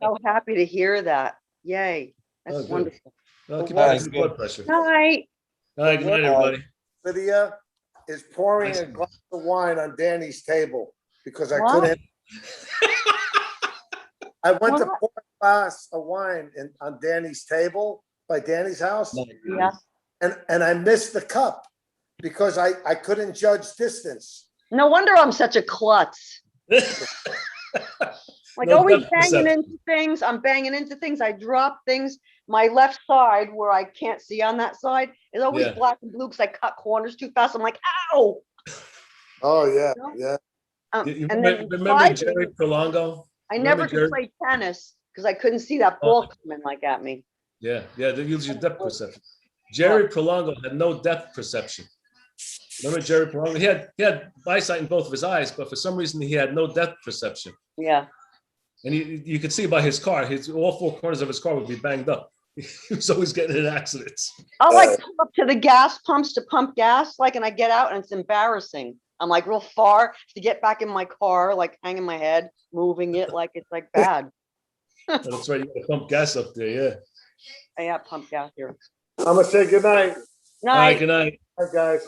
Speaker 5: so happy to hear that. Yay. That's
Speaker 3: Oh, good.
Speaker 5: wonderful.
Speaker 3: Well, keep
Speaker 2: All
Speaker 3: on
Speaker 2: right,
Speaker 3: your
Speaker 2: good.
Speaker 3: blood pressure.
Speaker 5: Night.
Speaker 3: All right, good night, everybody.
Speaker 6: Lydia is pouring
Speaker 3: Nice.
Speaker 6: a glass of wine on Danny's table because I
Speaker 5: What?
Speaker 6: couldn't. I went to
Speaker 5: What?
Speaker 6: pour a glass of wine on Danny's table by Danny's house,
Speaker 5: Yeah.
Speaker 6: and I missed the cup because I couldn't judge distance.
Speaker 5: No wonder I'm such a klutz. Like
Speaker 3: No
Speaker 5: always
Speaker 3: depth
Speaker 5: banging
Speaker 3: perception.
Speaker 5: into things. I'm banging into things. I drop things. My left side where I can't see on that side is always
Speaker 3: Yeah.
Speaker 5: black and blue because I cut corners too fast. I'm like, ow.
Speaker 6: Oh yeah,
Speaker 5: No.
Speaker 6: yeah.
Speaker 3: You
Speaker 5: And
Speaker 3: remember,
Speaker 5: then
Speaker 3: remember
Speaker 5: sliding,
Speaker 3: Jerry Prolongo?
Speaker 5: I
Speaker 3: remember
Speaker 5: never
Speaker 3: Jerry?
Speaker 5: could play tennis because I couldn't see that ball coming like at me.
Speaker 3: Yeah, they use your depth perception. Jerry Prolongo had no depth perception. Remember Jerry Prolongo? He had eyesight in both of his eyes, but for some reason he had no depth perception.
Speaker 5: Yeah.
Speaker 3: And you could see by his car, all four corners of his car would be banged up. He was always getting in accidents.
Speaker 5: I'll like pull up to the gas pumps to pump gas, like, and I get out and it's embarrassing. I'm like real far to get back in my car, like hanging my head, moving it like it's like bad.
Speaker 3: That's right. You got to pump gas up there. Yeah.
Speaker 5: I have pump gas here.
Speaker 6: I'm gonna say good night.
Speaker 3: All right.
Speaker 5: Night.
Speaker 3: Good night.
Speaker 6: Bye, guys.